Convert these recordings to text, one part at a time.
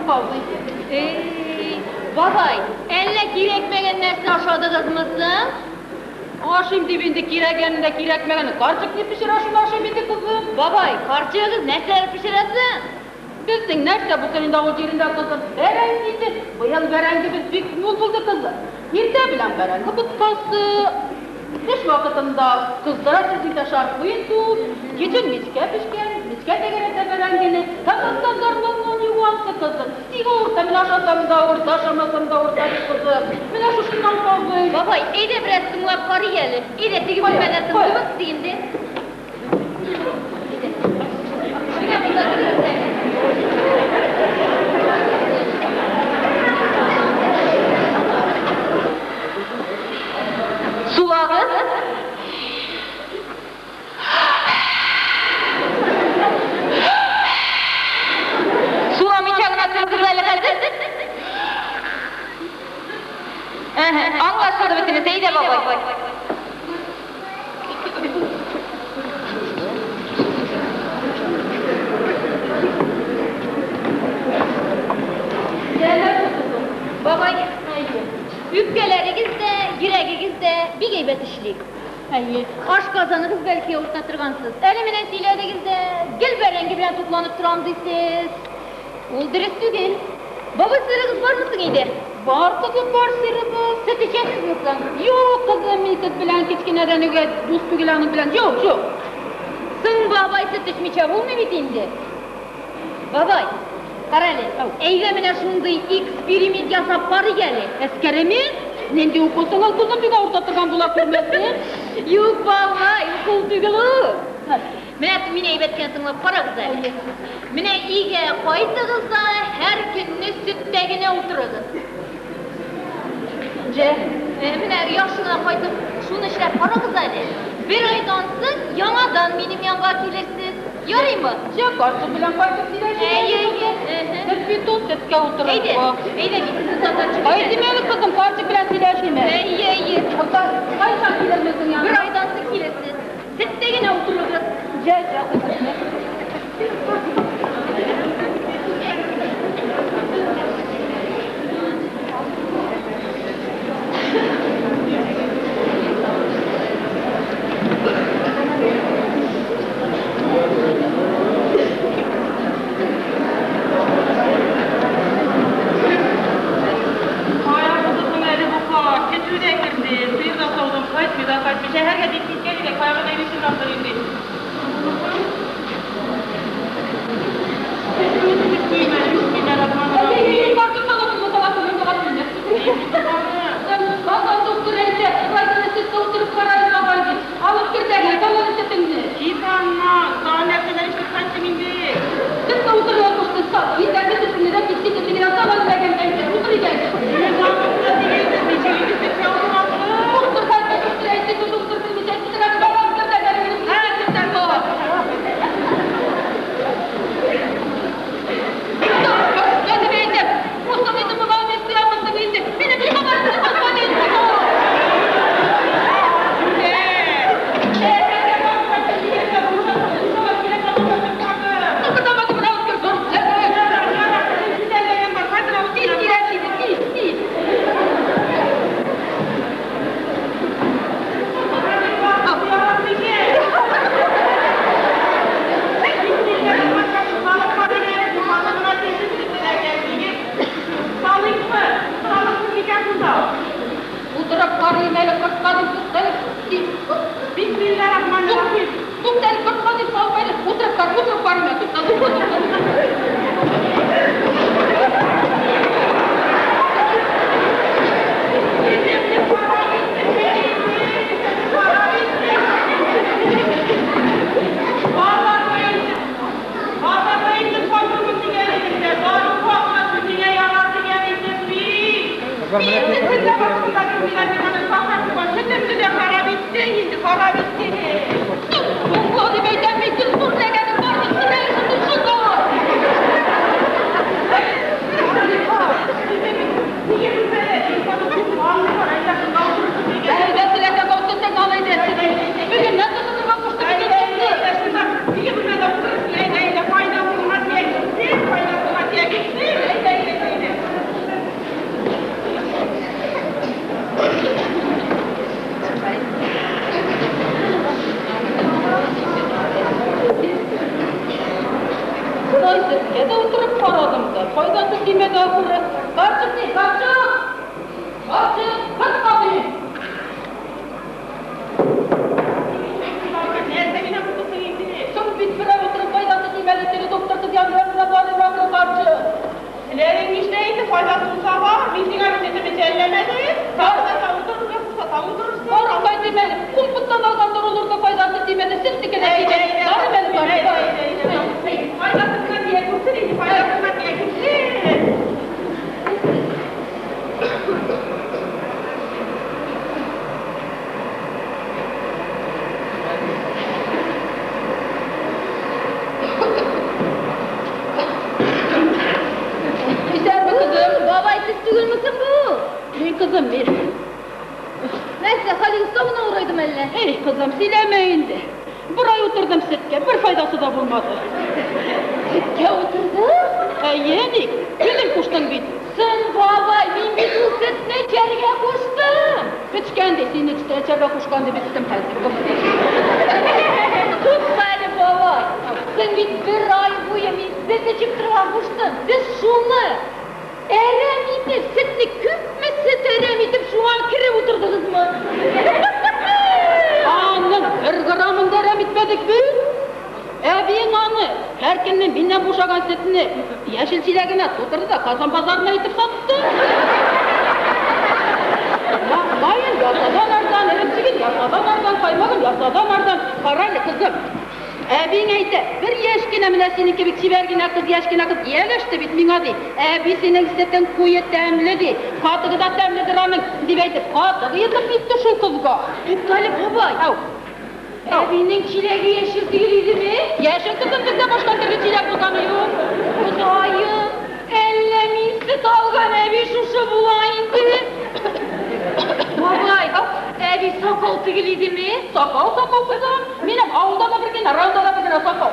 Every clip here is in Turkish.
kaldı. Babay, elle kirekmegen nesne aşağıda kızmışsın? Aşım dibinde kiregeninde kirekmegeni karçık ne pişir aşım indi kızım. Babay, karçıya kız nesneler pişiresin? Bizden nerede bu senin davul yerinde kızım? Berengiydi. Bu yıl berengi biz büyük mul buldu kızım. Nerede bilen berengi bıtkası? Kış vakitinde kızlara sizlikte şarkı uyundu. Geçen miske pişken, miske tegerete berengini. Takastan darlanman yuvansı kızım. Diga orta, min aşasam da orta, aşamasam da orta kızım. Min aşuşundan kaldı. Babay, eyde biraz sımla parı gelir. Eyde tigi bilmeden sımlık deyindi. Sulağı. Sulamayacağına kızlarla kaldı. Anlaşıldı bitiniz, iyi de baba. Babay, ükkeleriniz de, yüreğiniz de bir geybet işleyip. Aşk kazanırız belki yoğurtlatırgansız. Elimine siylediğiniz de, gel berengi bilen toplanıp duramdıysiz. Ol dürüstü gel. Baba sırrınız var mısın iyiydi? Var kızım, var sırrımız. Süt içesiz mi yoksa? Yok kızım, kız bilen kiçkineden öge, dostu bilenin bilen, yok. Sın babay süt içmeyeceğim, ol mu bitindi? Babay, karali, eylemine şunday eksperiment yasap parı geli. Eskeremi? Nende okusun al kızım, bir ortatırgan bulak görmesin. Yok babay, okul tügülü. Mine mine eybetken sınıf para güzel. Mine iyice koydığınızda her gününü süttegine otururuz. Mine yaşına koydum, şunu işte para güzel. Bir aydan siz yamadan benim yanıma gelirsiz. Yarayım mı? Yok artık bilen koyduk size. Hep bir dost etke otururuz. Eyde gitsin zaten çıkacak. Hayır demeyelim kızım, karşı bilen sileşime. İyi. Hayır gidermesin yani. Bir aydan siz gelirsiz. Süttegine otururuz. Bismillahirrahmanirrahim. Tut el korkmadı sağbayla oturup karma tut. Gavur'u. Karçık değil, karçık. Karçık, hadi kapıyı. Son bir sıra oturup faydası değmedi. Seni doktor kız yanlarına bağlı karçık. Lerin işteydi, faydasını sağlar, bildiğin hareketimi cellemedi. Sağda savundurur, yoksa savundurursun. Orada demeli, kumputtan alganlar olur da faydası değmedi. Siz dikene değmedi. Hadi benim karçık. Faydasından diye kursun, faydasından diye kursun. Güzel mi kızım? Babay siz tügül müsün bu? Bir kızım bir. Neyse Halil Usta'na uğraydım elle. Ey kızım silemeyin de. Buraya oturdum sitke, bir faydası da bulmadı. Sitke oturdu. Yeğenik, bizim kuştun bir. Sen babay bin bir sitne içeriye koştun. Hiç kendisini içeride kuşkandı bittim tezgahım. Tut beni babay. Sen bir ay bu yemin size çıktırgan koştun. Siz şunu eremiydi, sitni küpme sit eremiydi, şu an kirip oturdunuz mu? Anın bir gramın derem bitmedik mi? Ebiyin anı, herkenin binden boşagan setini yeşil çileğine tuturdu da kazan pazarına itip sattı. Bakmayın, yasadan nereden erimçigin, yasadan nereden kaymağın, yasadan nereden parayla kızım. Ebiyin eydi, bir yeşkine mine senin gibi çivergine kız, yeşkine kız yerleşti bitmin adı. Ebi senin setin kuyu temledi, katığı da temledi ranın, dibeydi, katığı yedip bitti şu kızga. Talip babay. Evinin çileği yeşil değildi mi? Yeşil kızım bizde başka türlü çilek uzanıyor. Kuzayım, ellemisi dalgan evi şuşu bulayındı. Babay, evi sakal değildi mi? Sakal kızım. Benim avulda da bir gün, aravda da bir gün sakal.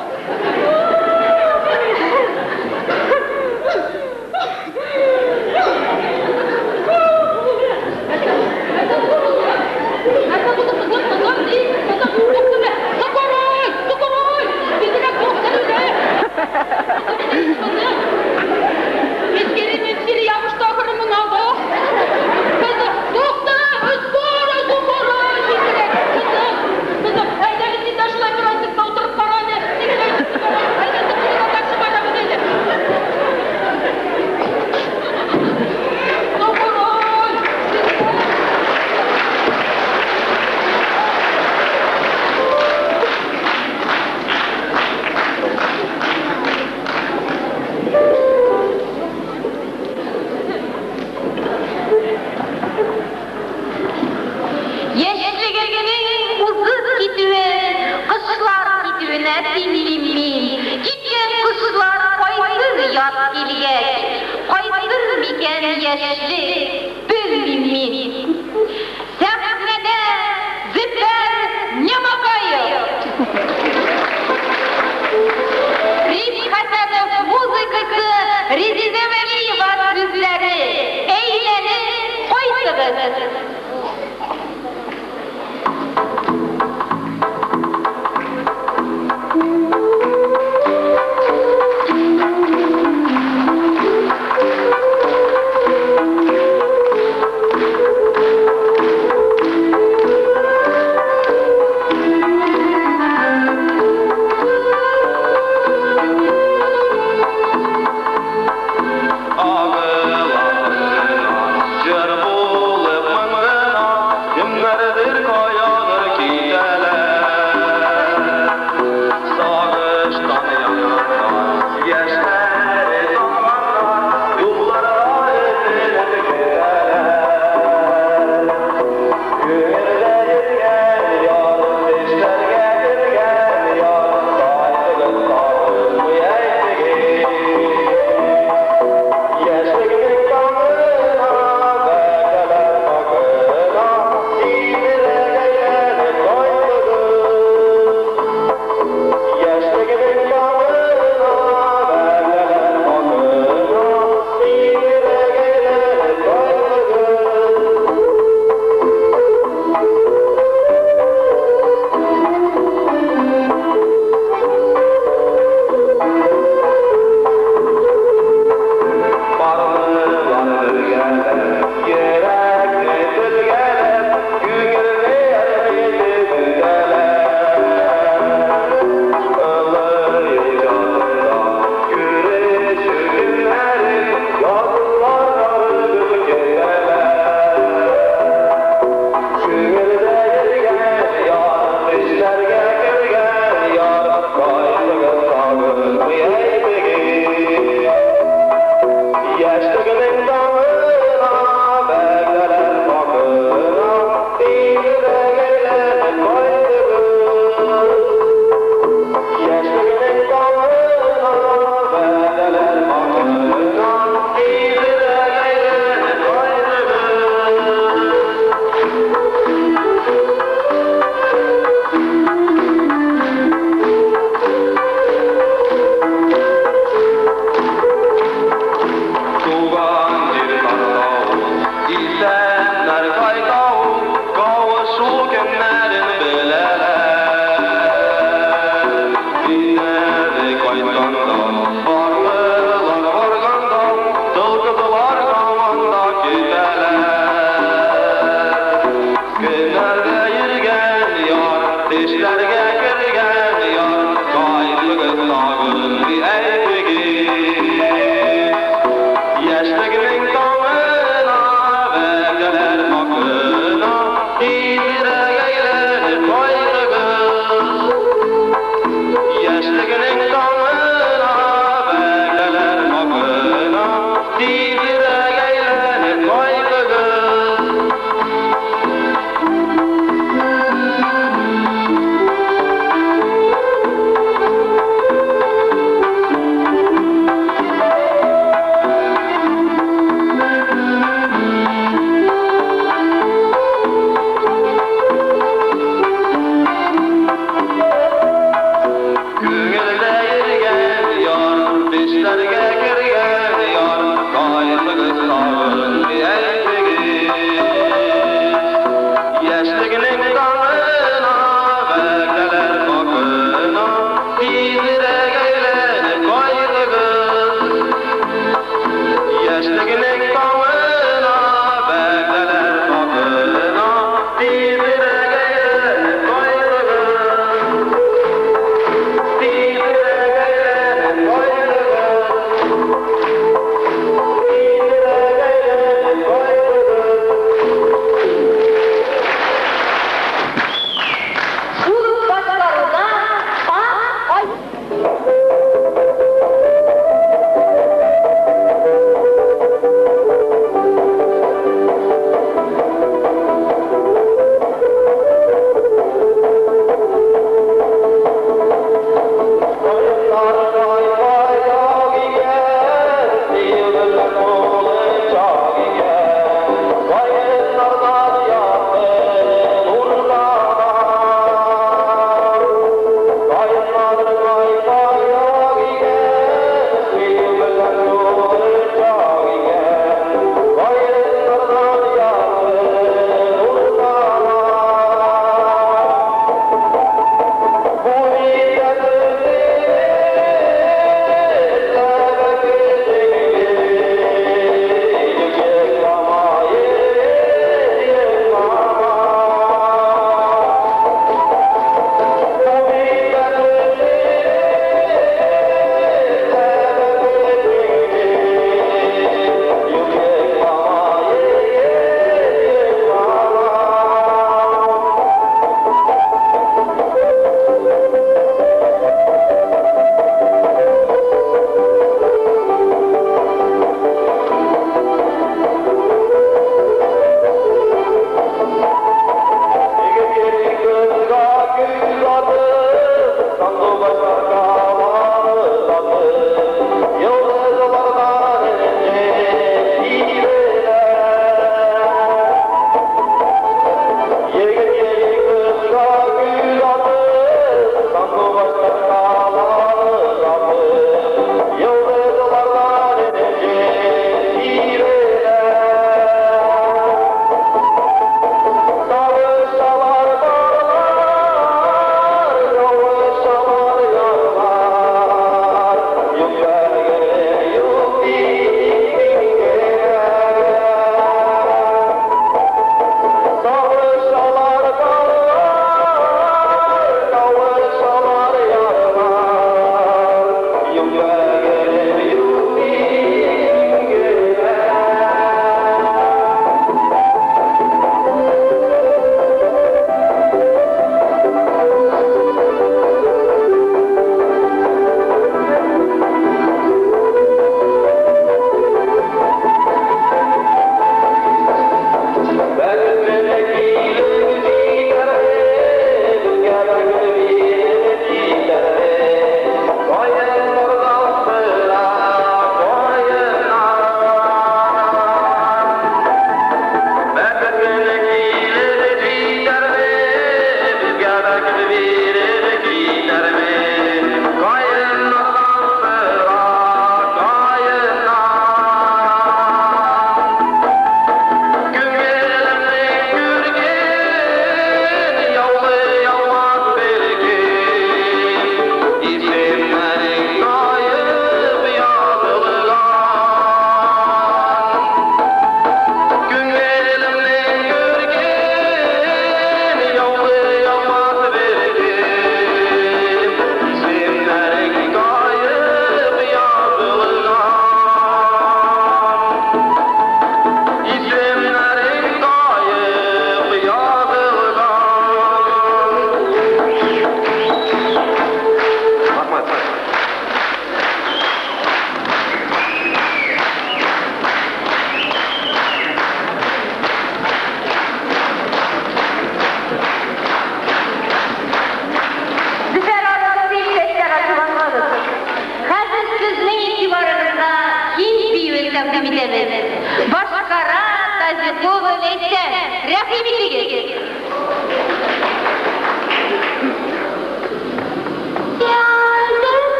тәкъдим итәбез. Башкара Тазикова Ләйсән, рәхим итегез.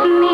Me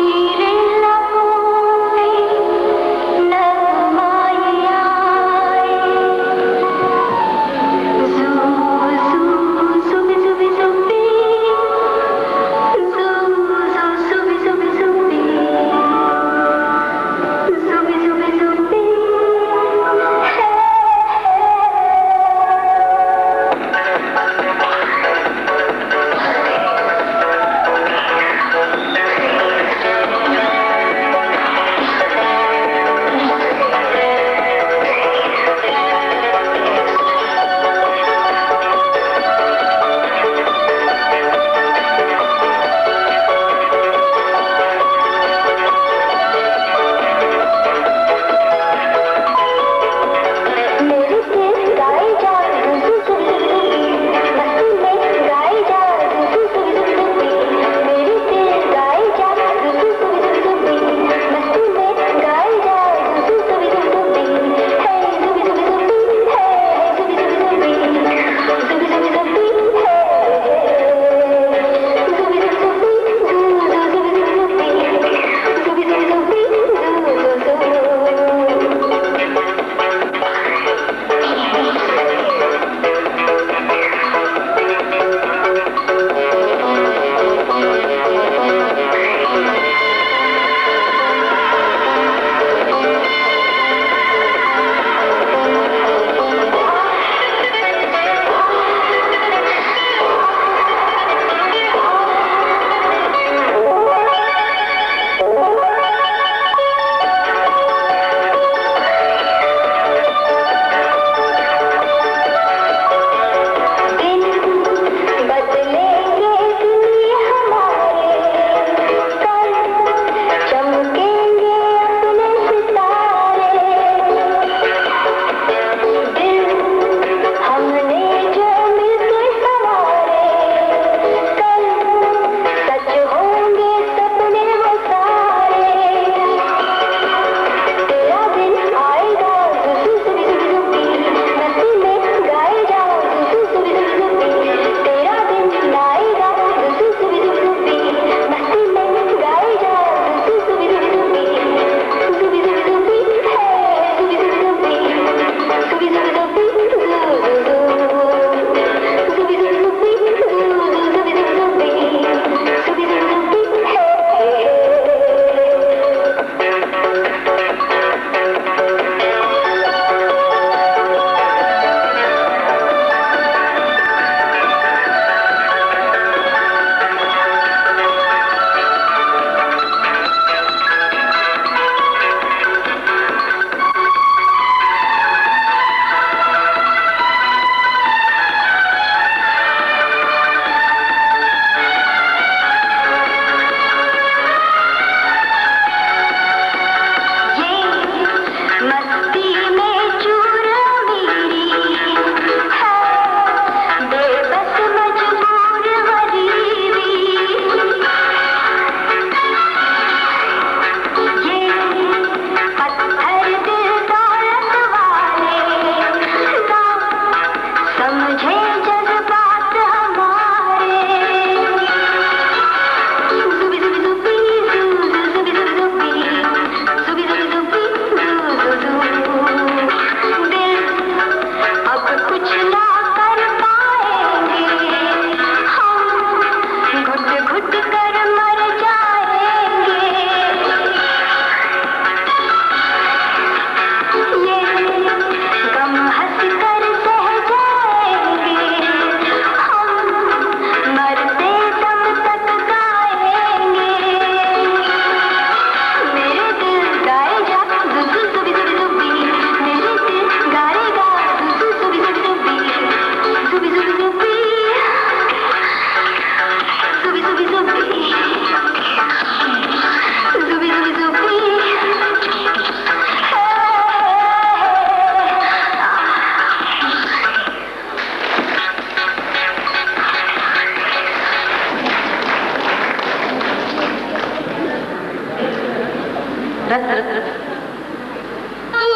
Dur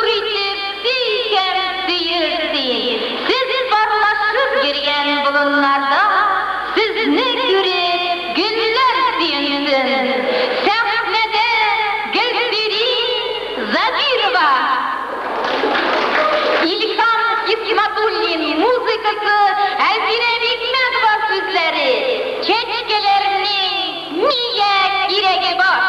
itip diken sıyırdı. Siz barlaşıp girgen bulunlarda, siz ne görüp günler sıyındın. Sahnede gösteri Zabirova. İlham İsmatullin muzikası, Elvire Hikmetova sözleri. Keşkelerinin niye giregi var?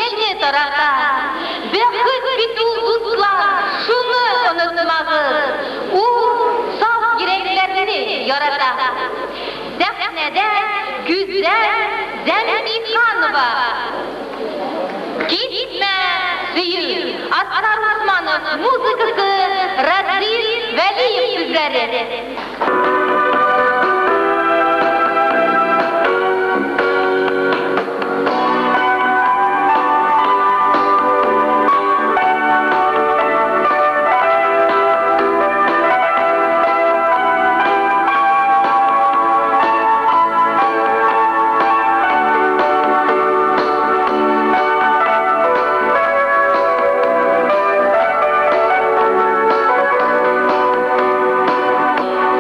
içine tarata. Bexit bitul dostlar, şunu unutmağız. O saf yüreklerini yarata. Sahnede güzel Zembikhanova. Gitme Sıyır, Asgar Osman'ın muzikası Razil Veliyev sizleri.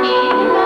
Gitme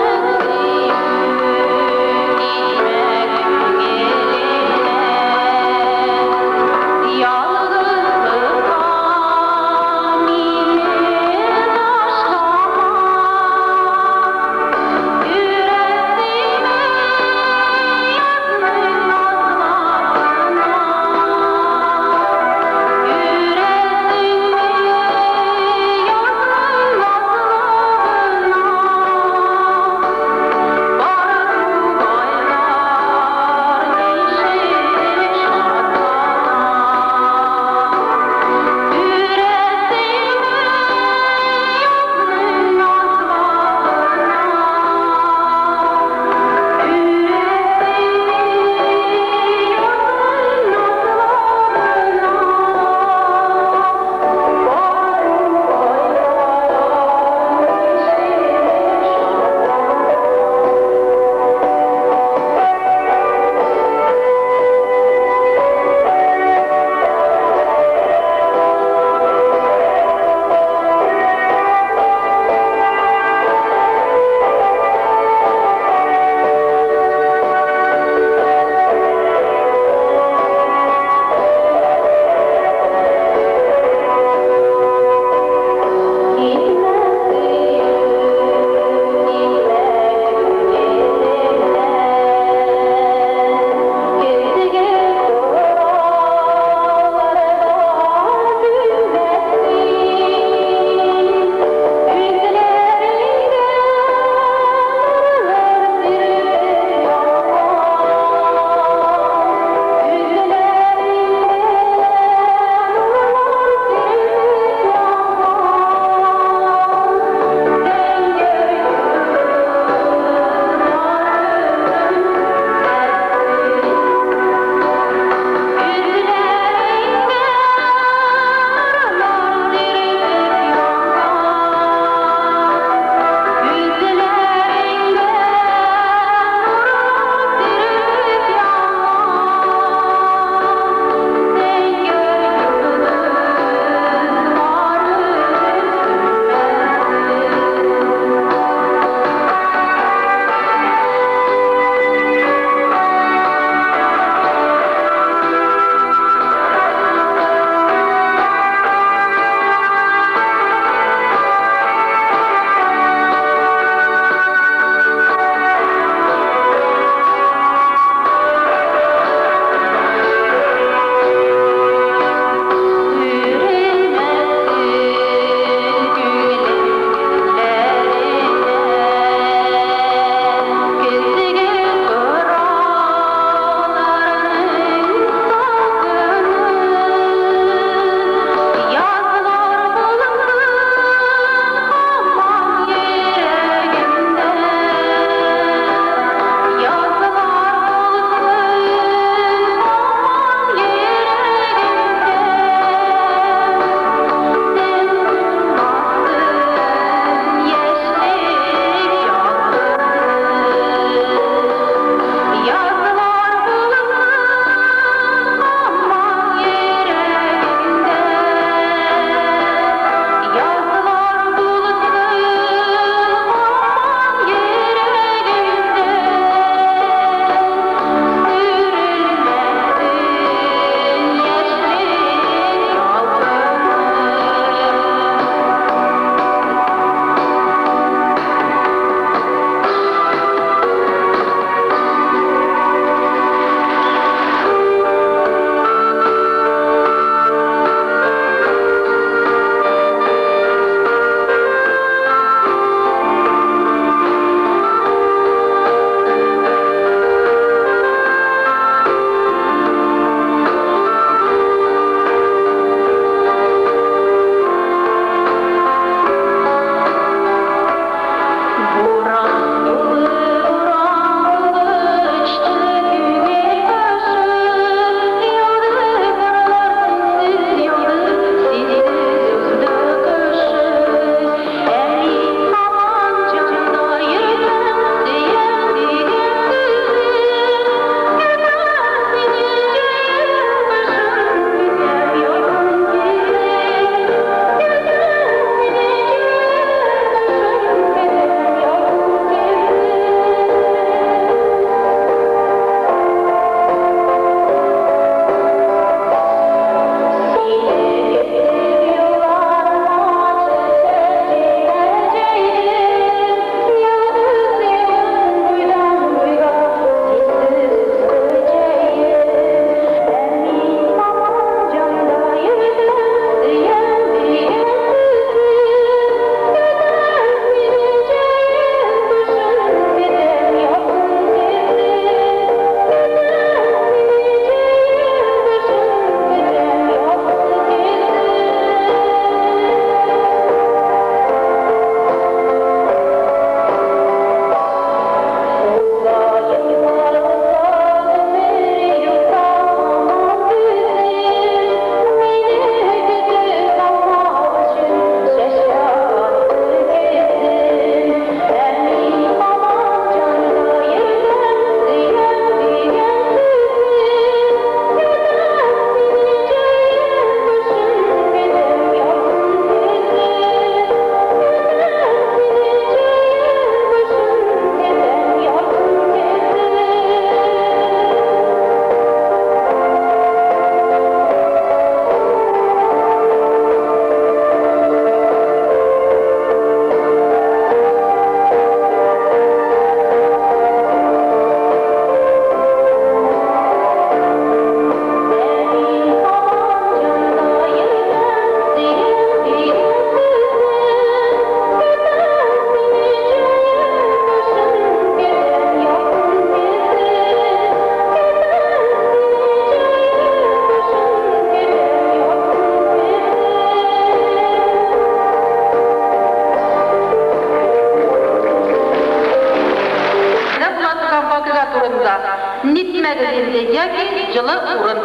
жылы урын.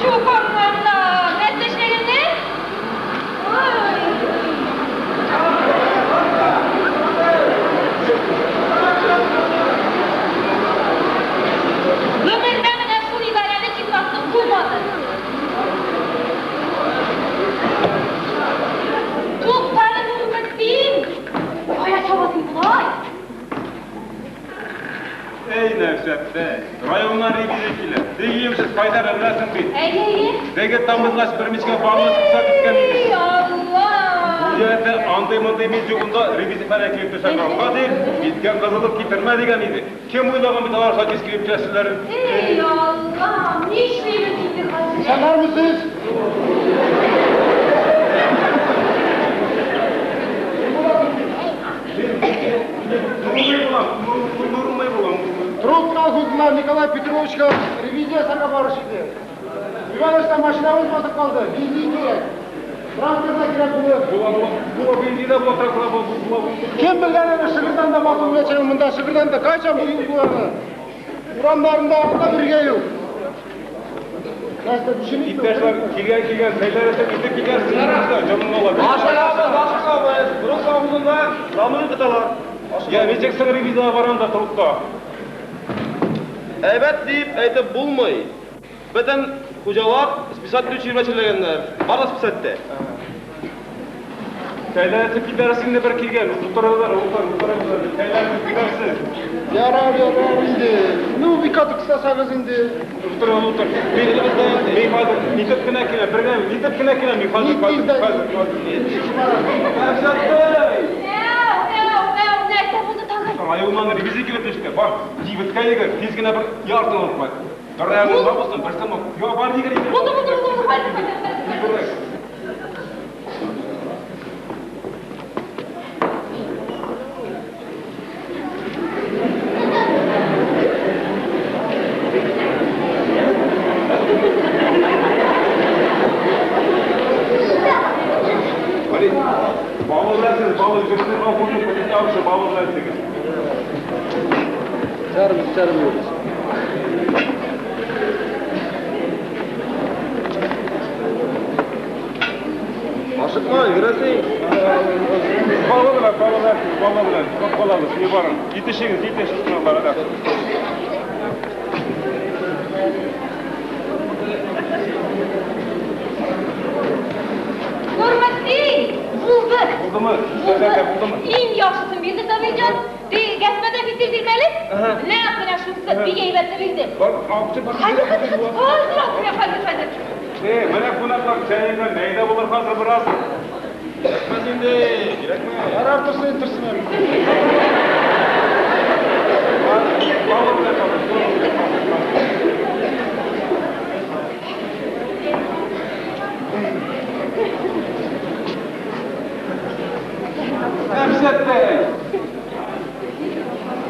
Çok anlamda. Nerede işlerinde? Ömürden meşgul idareli çıkmasın bulmadı. Tuğtanı hürmettin. Kaya çabasın bulay. Ey Nevşet'te, rayonlar ilgilendiler. Deyimsiz fayda vermesin bir. Ey. Dege tamızlaş bir miçke bağlı çıksa gitken. Ey Allah. Bu yerde anday mezi yolunda revizi felakiyet düşen kalka değil, bitken kazılıp getirme degen idi. Kim uylagan bir davar saç eskilip çesilerin? Ey Allah. Ne işleyimiz indi hazır? Sen var mısınız? Nurumay bulan. Трубка Авылда Николай Петровичка ревизиясына барыш еді. Ивановичтан машинамыз батып қалды. Бензин керек. Тракторда керек Була бензина була тракторда була. Кем білгеніне шығырдан да мақұл geçen мұнда шығырдан да қанша бұланы. Урандарында анда бірге yok. Nasıl düşünüyorsun? İptaşlar kilgen sayılarsa gidip gidersin. Canın ola. Başka burası Avılda'da ramını kıtalar. Ya necek sana revizyona varan da turukta. Evet deyip aytib bulmay. Beten hujalap spisatlı çirmeçilegenler. Bana spisatte. Sayılarsa gidersin bir kilgen. Utaralar. Sayılarsa gidersin. Yarar indi. Nu bir katık kısasağız indi. Utaralar. Ben hazır. Nitip kına mi hazır. Nerede bunu tanır? Ayolmanın revizi kilip işte. Bak. Cibit kayıgır. Tezgine bir yardım olmak. Darayağın babasın. Başlama. Ya var diye gelin. Buldu. Hadi. Hadi. Bağlırsınız. Bağlı. Gözünü kalkınca polisini almışsa bağlırsınız. Çarmıyoruz. Aşıkma, yürüsün. Bağlılar. Çok bağlı. Şimdi varın. Yetişiniz. Sınavlara da. Hürmetli. Buldu. Buldu mu? Buldu mu? En yaxşısını bildi tabii can. Geçmeden bitirdirmeli. Ne yapına şu bir geybetle bildi. Bak, avcı bak. Hadi. Hadi. Mana konaklar çayınlar neyde bulur hazır biraz. Etme şimdi. Gerekme. Yarar tırsın tırsın. Bağlılar. Nevşet'te.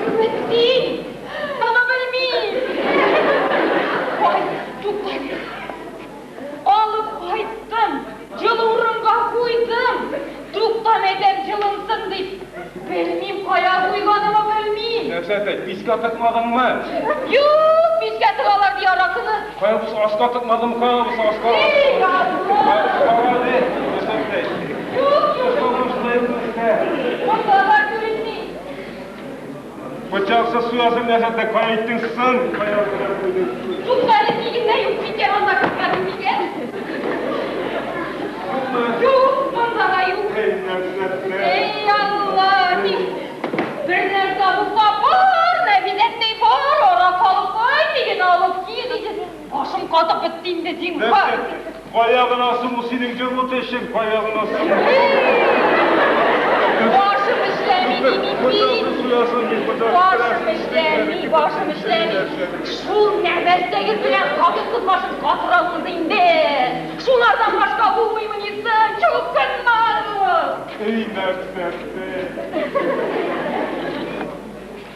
Hürmetli. Bana bilmeyin. Vay tutar. Alıp kayttım. Cılurunga koydum. Tuktan edem cılınsın deyip. Bilmeyim kaya koyganımı bilmeyim. Nevşet'te biska tıkmadın mı? Yok biz getiralım diye arakını. Kaya bu aska tıkmadın mı? Kaya bu aska. Ey Allah. Hadi. Nevşet'te. Yok. Ortalar görünmeyin. Bıçaksa suyasın Nevşet'te kaya ittin sın. Tuktanın ilginde yok bir kere onda kıskadım bir kere. Yok onda da yok. Ey Allah! Bir nerede bu var, ne bilet ne var, ora kalıp koy, alıp giyeceğiz. Başım katıp bittiğinde din var. Kayağın asın bu senin cıvı teşin, kayağın asın. Başım işlemi, başım işlemi. Şu nefesteki bilen kabul kızmasın katırasız indi. Şunlardan başka bulmayayım insan, çok kınmaz. Ey Nevşet'te.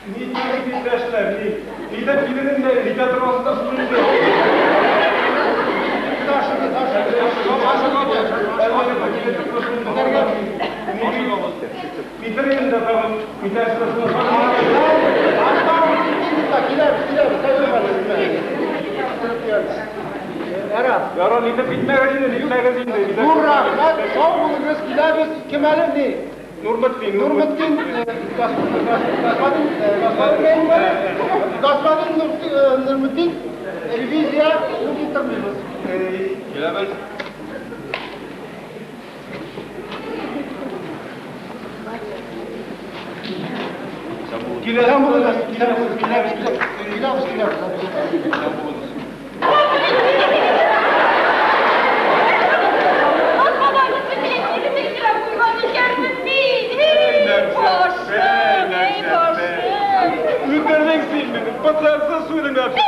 Niçin gitmişler, ni de birinin de likatın altında sunuldu. Bitirin de tamam, bitersin de sunuldu. Gider. Era. Yaran indi bit magazinde. Nur rahmat, sağ olunuz, kilabes kim alırdı? Nurmuddin. Nurmuddin, Gaspadın Nurmuddin, revizya, bu getirmiyoruz. Bilemez. Sen bunu nasıl? Kilabes. Ünderden silmedi. Batarsa suyun hepsi.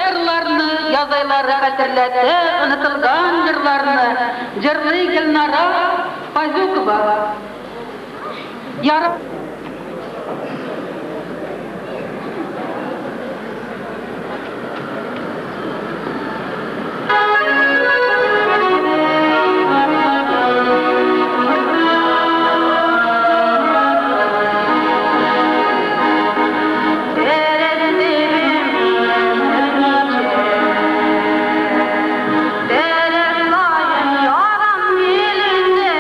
Kırlarını, yazayları hatırlattı, unutulgan yırlarını, cırlı Gülnara Fazukova. Yarım Yaram gelinde,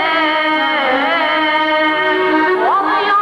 ol ya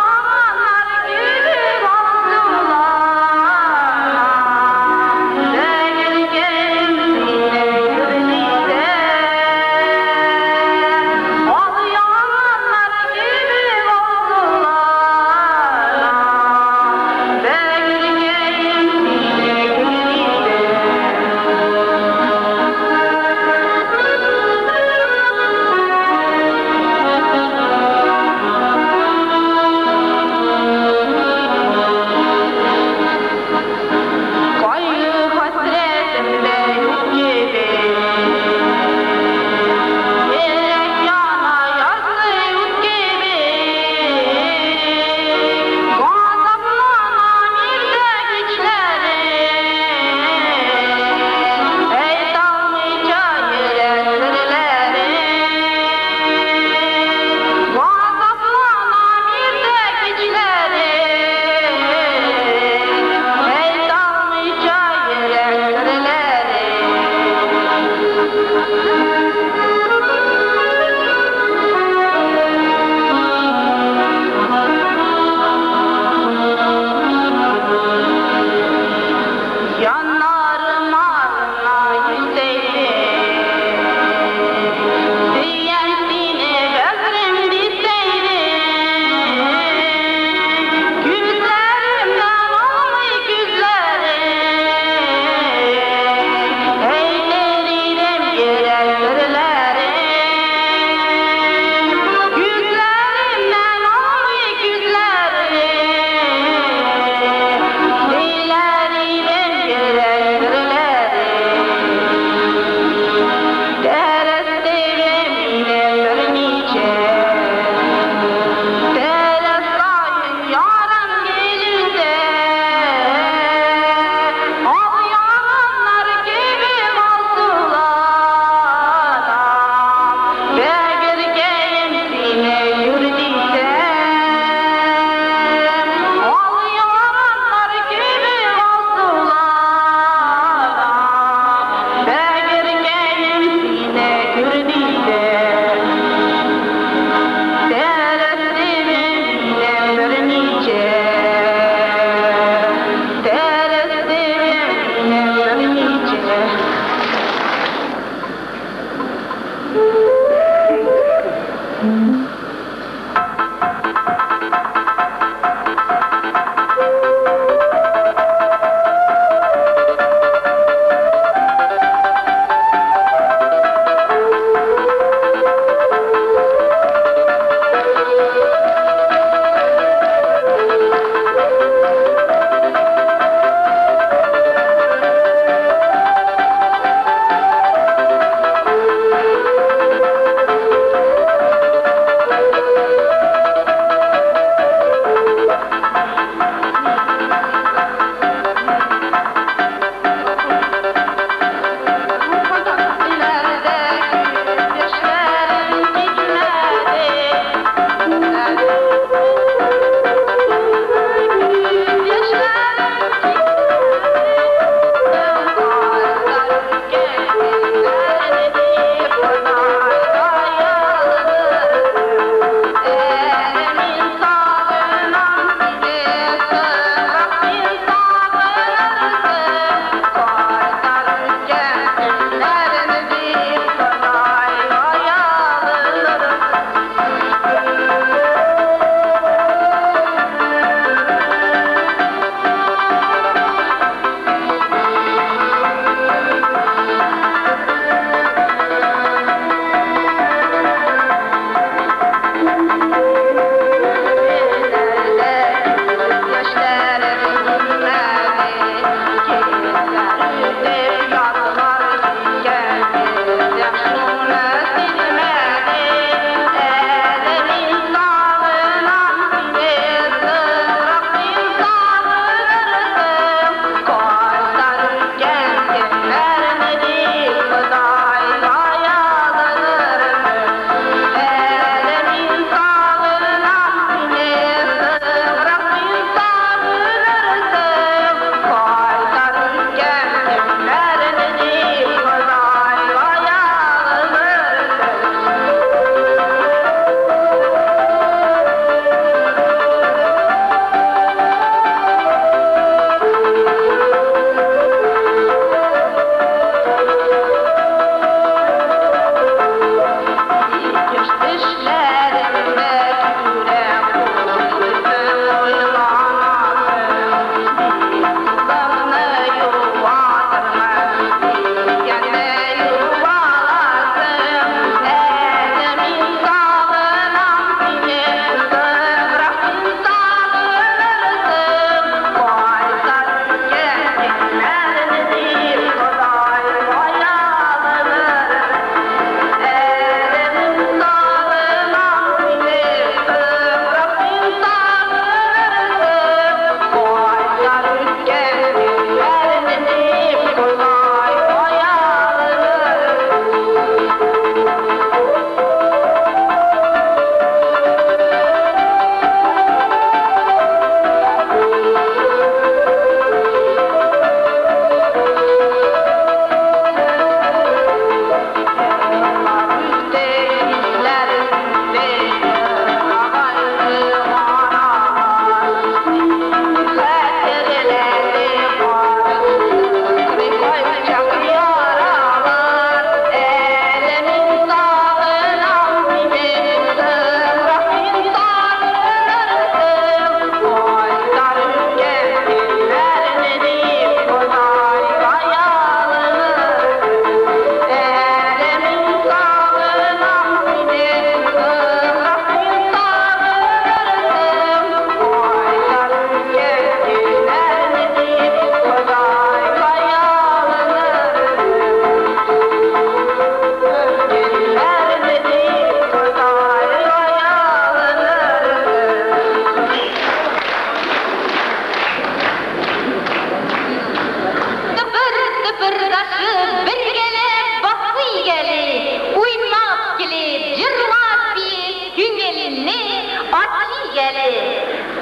Ачигәле,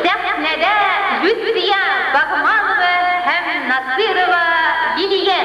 сәхнәдә Лютфия Багманова һәм Насырова Лилия.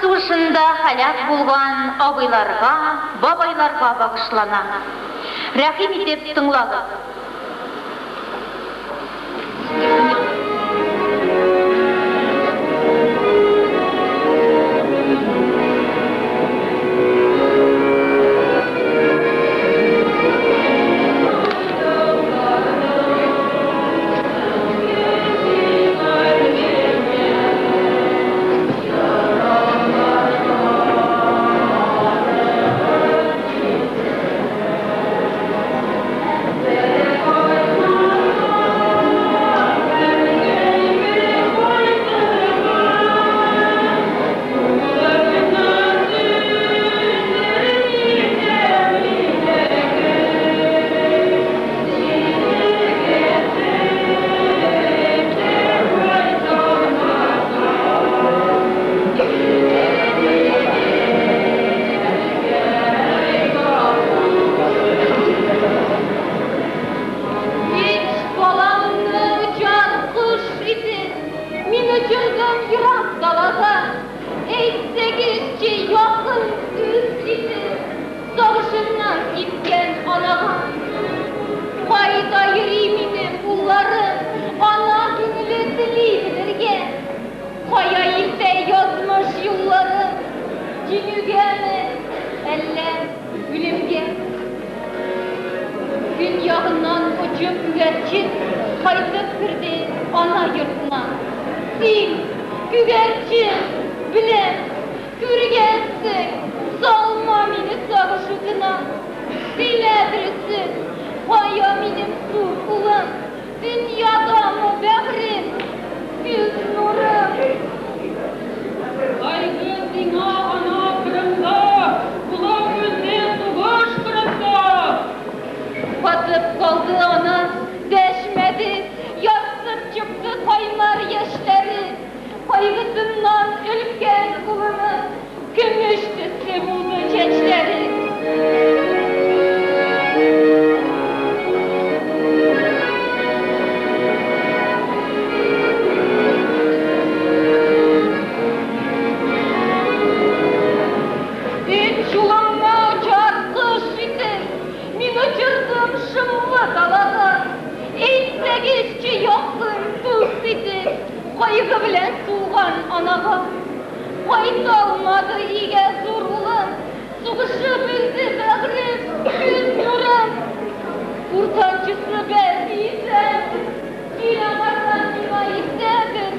Сугышында һәлак булган абыйларга, бабайларга багышлана. Рәхим итеп тыңлагыз. kaygısından ülken kulunu, gümüştü sevuldu çeçleri. Üç yılımla çarpış idi, min uçurdum şımlı dalada. 8 yoktun dost idi, kaygı bilen tuğan anaga. Fayda olmadı ige zorulun, sıkışı bildi bağrım, yüz nurum. Kurtancısı belliysen, cil amardan nima istedim.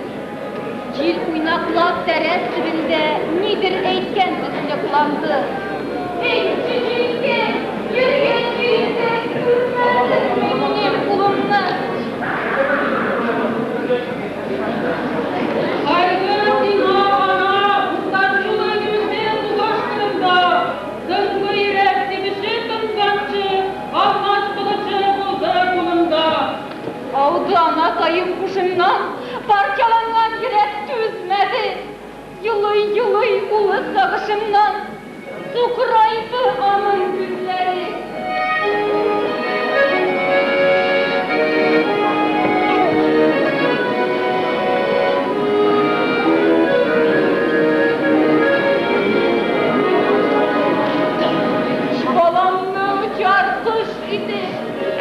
Cil uynaklap dere sibinde, nidir eйтken üstüne kullandı. Ey cicilge, yürgen cilde, gülmedim benim kulumdan. Saygı dima ana, ustancılığı gümüşten tulaştığında, zıngı yürek demişi tıngançı, almaz kılıcı buldu kulunda. Aldı ana kayıp kuşundan, parçalanan yürek düzmedi. Yılıy yılıy ulu sağışımdan, sukuraydı amın günleri. Balamlı uçar kuş idi,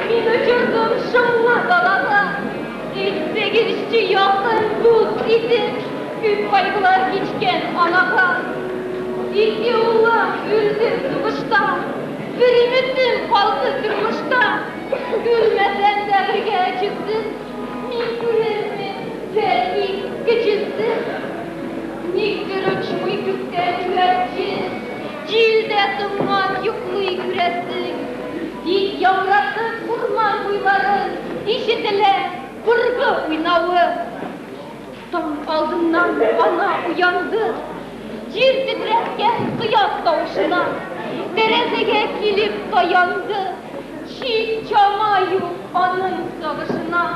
min uçurdum şımlı dalada. 8 yakın buz idi, büyük kaygılar geçken anaga. 2 oğlan öldü sıkışta, bir ümitim kaldı durmuşta. Gülmesen de birge çıksın, min gülerimi belki geçilsin. Nikdir uçmuy gökten güvercin, cilde tımman yukluy küresin. Dik yavrası kurman kuyların, işitile vurgu uynavı. Tam aldından ana uyandı, cir titretken kıyas davuşuna. Derezege kilip dayandı, çiğ çamayı anın sağışına.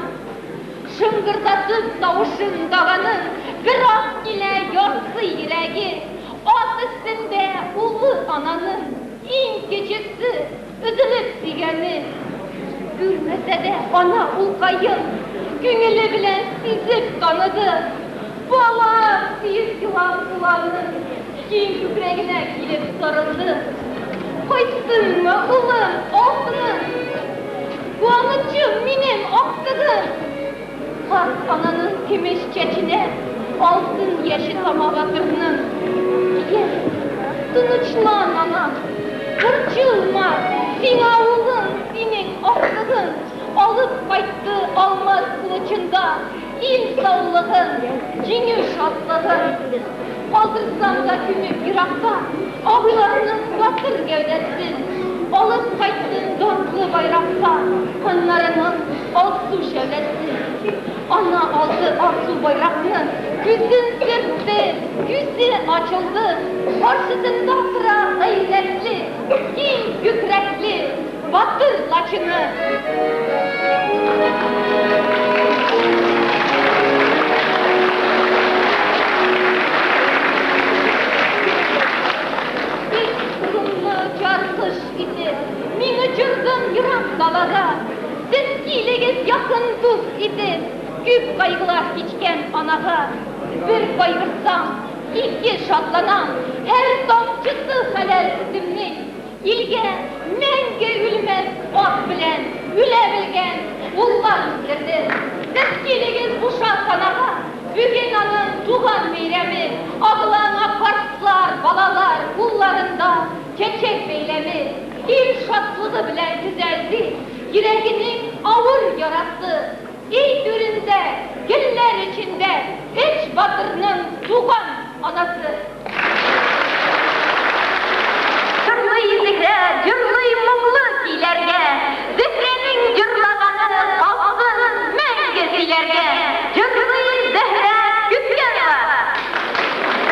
Şıngırdatıp davuşun dağının, bırak ile yorsı yüreği. At üstünde ulu ananın, in gecesi, üzülüp sigeni. Gülmese de ana ulkayım, günülü bilen sizip kanıdı. Bala bir yılan kulağının, kim küpreğine kilip sarıldı. Koysun mu ulum, olsunun, kuanıcı minim aktığım. Bak ananın gümüş çeçine, altın yeşil hamavatırının. Gel, tınıçlan anam, kırçılma, sina oğlun, senin aklığın. Alıp kayıttı almaz kılıçında, il sağlığın, cingü şatlığın. Kaldırsam da kümüp yırakta, ağlarının batır gövdesin. Alıp kayıttın dörtlü bayrakta, kanlarının alsu şevlesin. Ana aldı arzu bayrakını, yüzün sürttü, yüzü açıldı. Karşısında sıra gayretli, kim yükrekli, batır laçını. Bir kurumlu çarpış idi, min uçurdum yırak dalada. Sevgiliyiz yakın dost idi, küp kaygılar geçken anaga. Bir kaygırsam, 2 şatlanam, her damcısı halel sütümün. İlge, menge ülmez at bilen, ülebilgen ullar girdi. Sevgiliyiz uşak anaga, bugün anın tuğan meyremi. Ağlana kartlar, balalar, kullarında çeçek beylemi. İl şatlığı bilen güzeldi, yüreğinin ağır yarası. İyi düründe, güller içinde, hiç batırının tuğan anası. Cırlıyı zikre, cırlıyı mumlu silerge, zikrenin cırlaganı kalsın menge silerge. Cırlıyı zehre gütken var,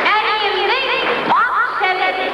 elimlik ak şevleti.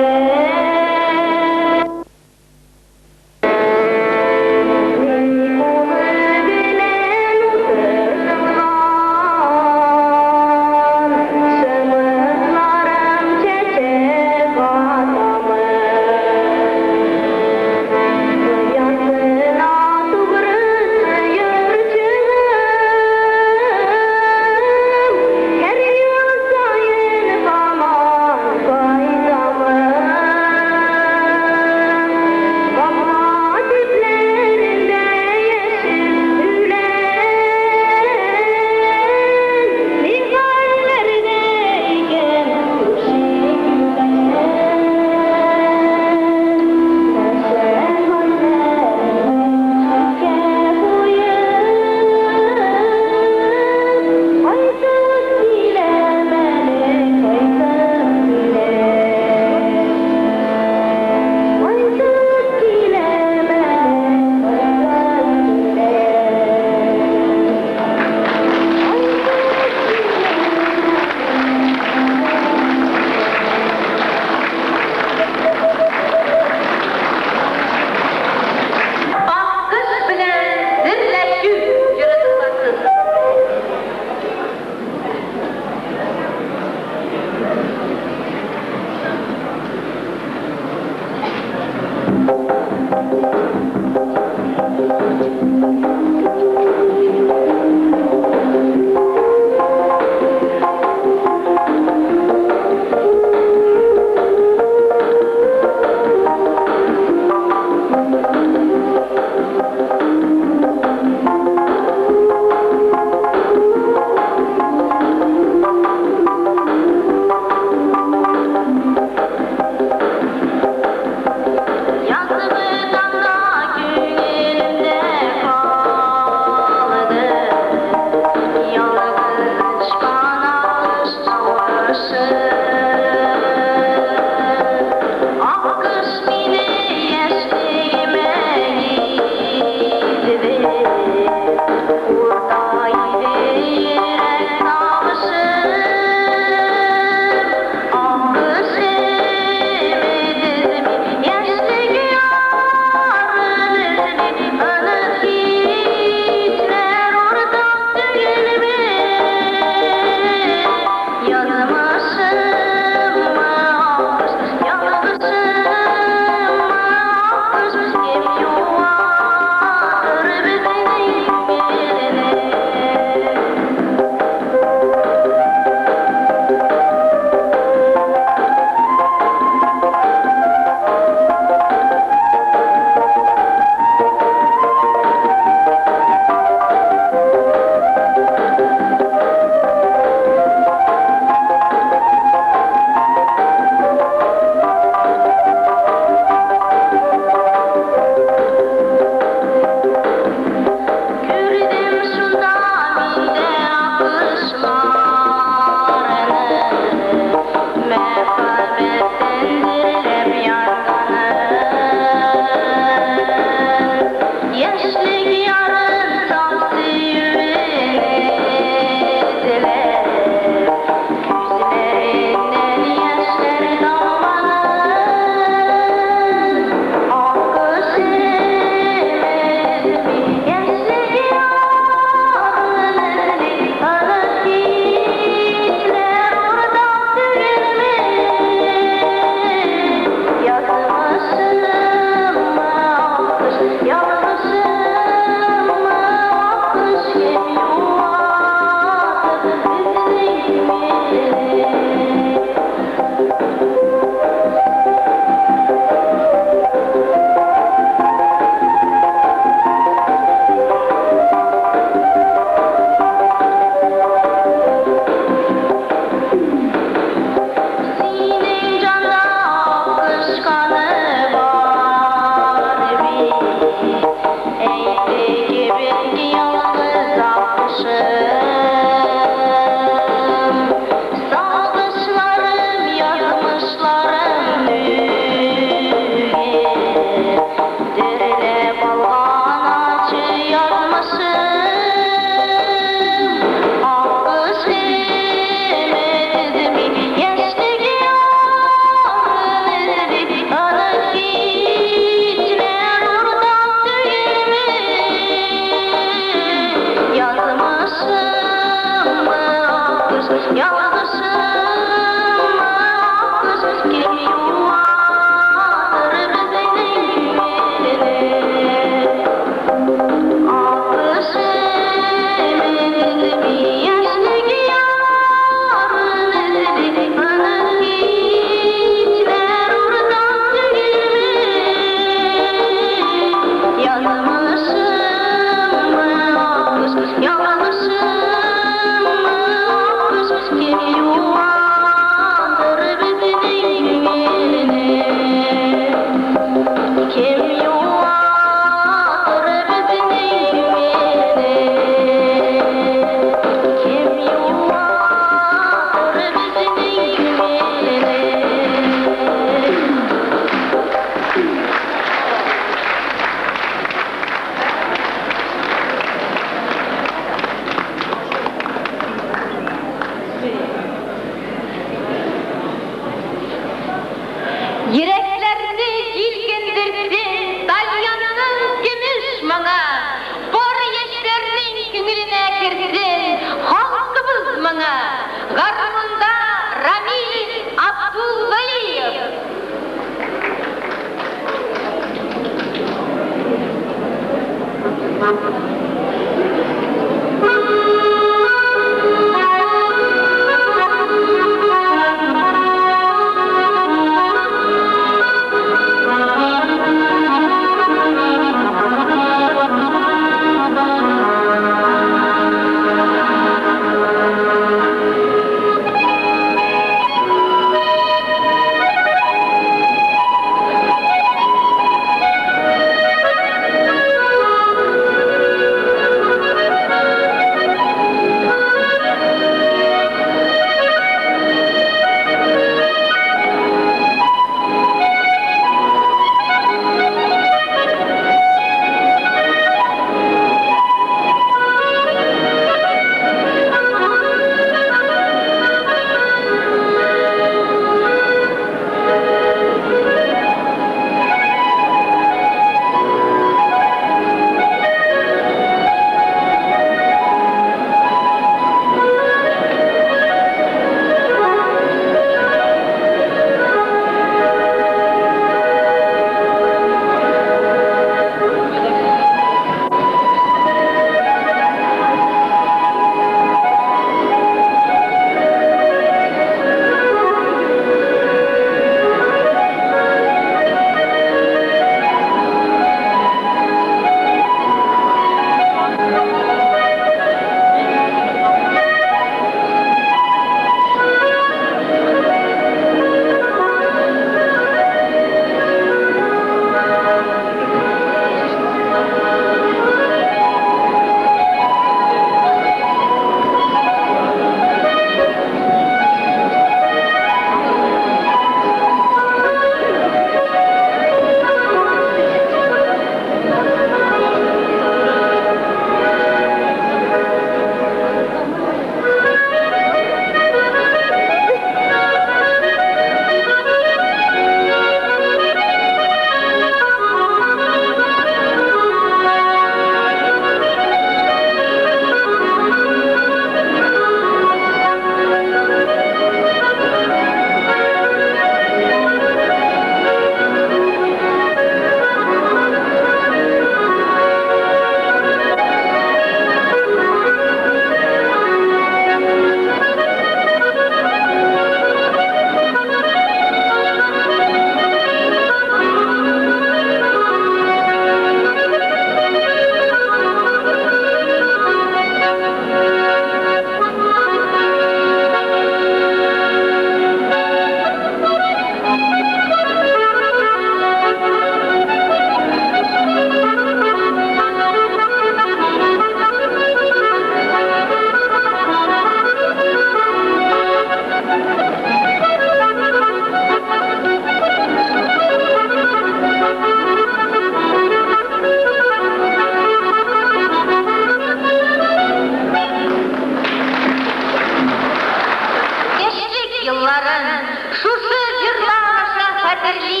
yılların, şuşu yırlamışa hatırlı,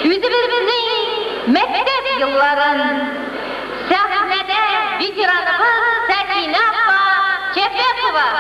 yüzümüzün mektep yılların, sahnede vicdanımız Sakine Abba Kepekova.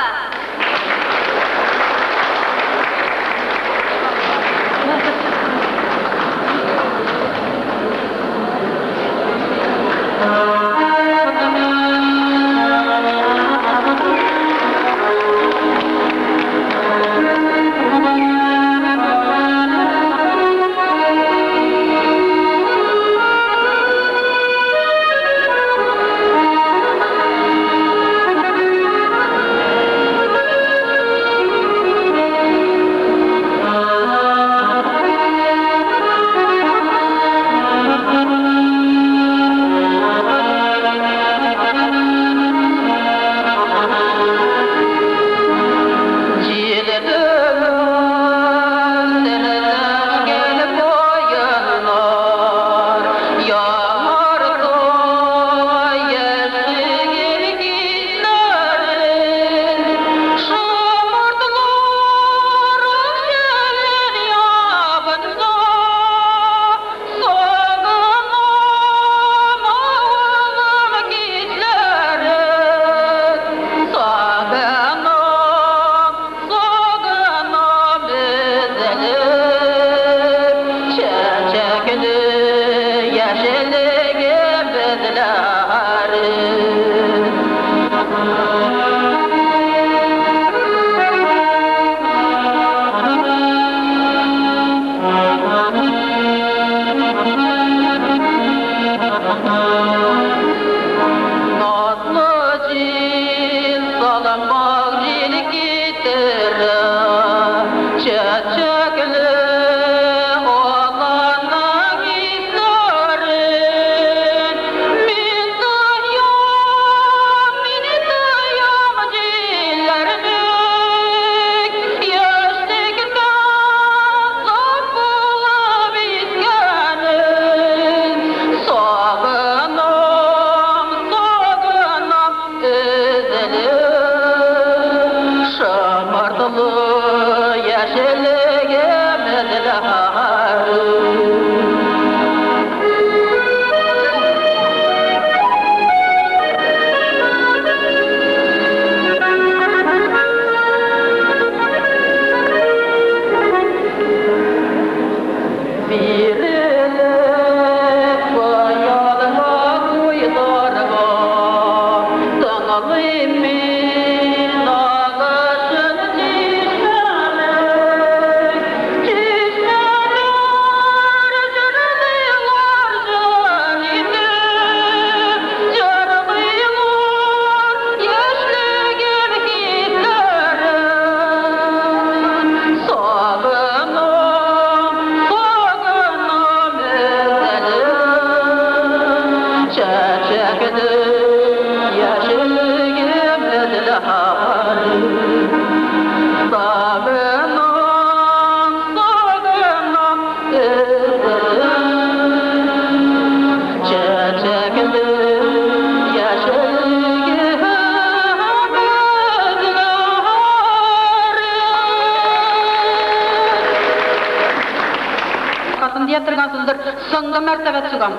Sonunda mertebe çıkan.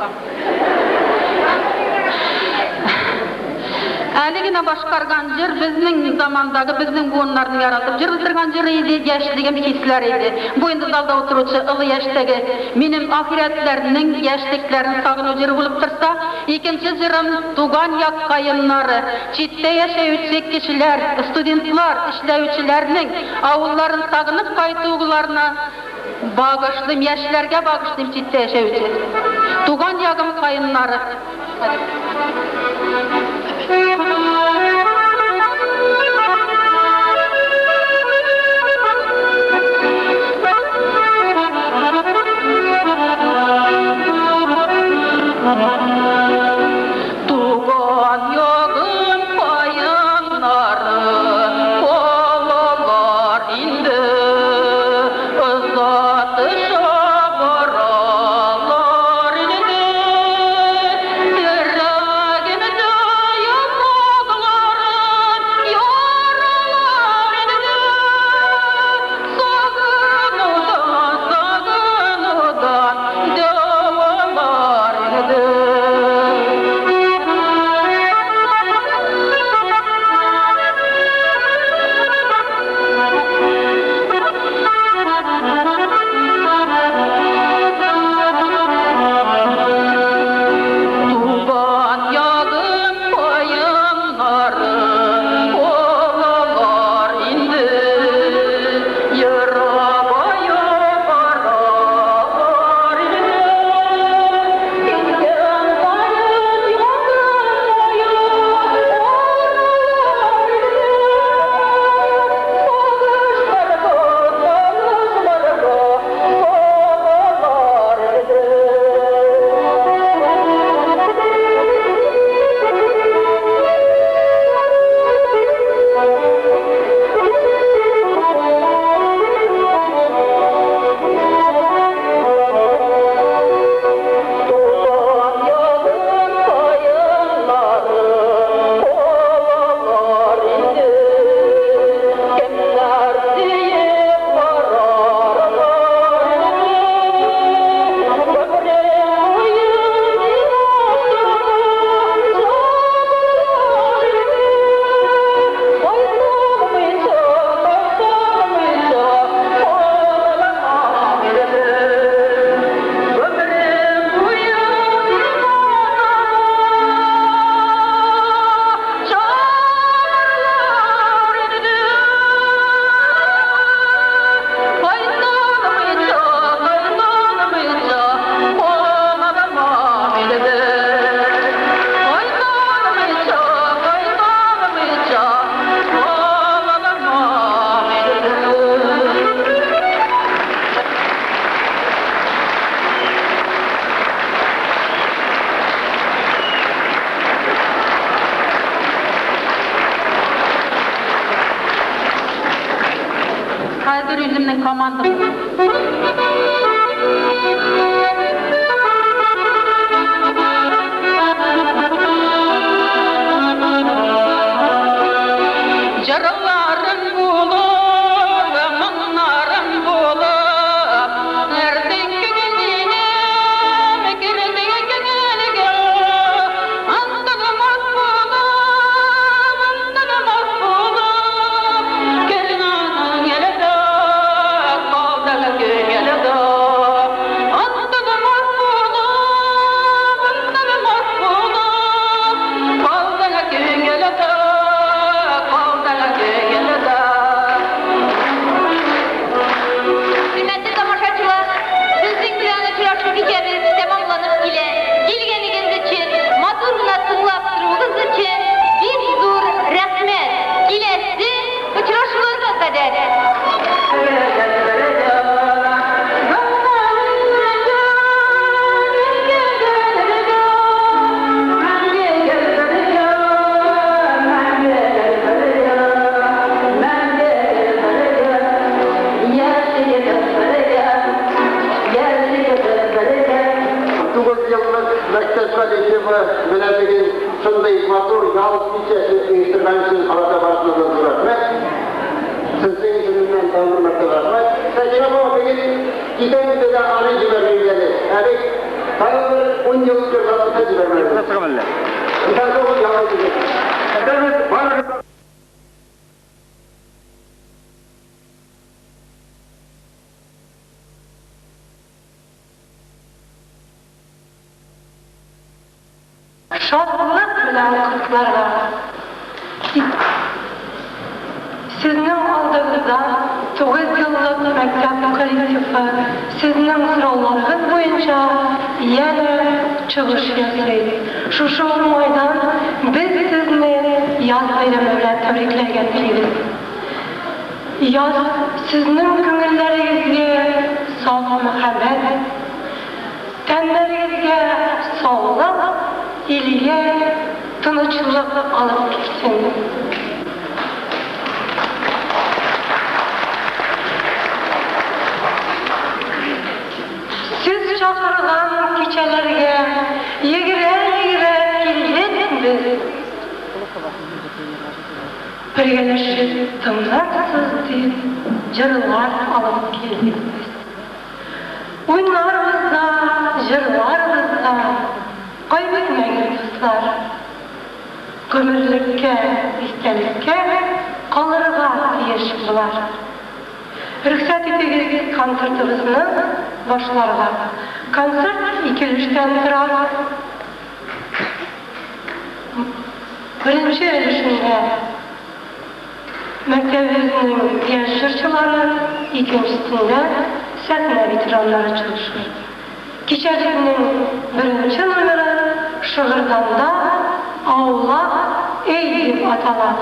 Әлігіне башқарған жыр біздің замандағы, біздің буынлардың яратып, жырылдырған жыр еді, яшілеген кесілер еді. Бойында залда отырушы ұлы яштегі менің ахиретлерінің яшіліктерін сағыну жыры болып тұрса, екінші жырым туған як қайынлары, читте яшәючі кешілер, студентлар, ішләючілерінің ауылларын сағынып қайтуғыларына bağışlıyım, yaşlarga bağışlıyım çitte yaşayıcı. Tuğan yağım kayınları. Tuğan yağım kayınları, kolalar indi. Haydır üzümün komandası. Jarıların bulup, mınların bulup, nereden güneşine, mekirde gönülge, andığımız bulup, gelin anın gelede, kaldalı gün gelede, andığımız bulup, kaldalı gün gelede. Kıymetli tamaşaçılar, sizin bilen uçuraşlı gecemiz tamamlanıp ile gelgeniniz için, maturuna tınlap durduğunuz için bir zur rahmet. Gilesi uçuraşılığına kadar. Menetlerin şunday matur yalnız içesi instrumentin halata başladığı bırakmak, sizin yüzünden tanımlamakta bırakmak, seçime bu peki giden de anı cibermeyi geldi. Yani tanımlı 10 yıllık yıllarında cibermeyi geldi. Nasıl kamerle? Bir tane de o yalnız cibermeyi. Evet, bana Şadlık bilen kutlarlar. Sizin aldığınızda 9 yıllık mektep kolektifi, sizin sıralarınız boyunca yeni çıkış yapsaydı. Şu olmaydan biz sizni yaz bayrami bilen tebriklerken biliriz. Yaz sizin köngüllerinizge sağ muhabbet, tenlerinizge sağlık, ilgiye tınıçlık alıp gitsin. Siz çağırılan keçelerge yegire gildiniz. Birgeleşip tımlaksız deyip jırlar alıp geldiniz. Oyunlarımızda, jırlarımızda kaybetmeyin dostlar. Kömürlükке, istelikke, kalırga diyeşikliler. Rüksat ettiğiniz konsertimizin başlarına. Konsert ikilişten durar. Birinci erişinde mektebimizin genç jırçıları, ikincisinde sahne bitiranları çalışır. Keçelikinin birinci numara Şığırdanda Avla Eylül atalar.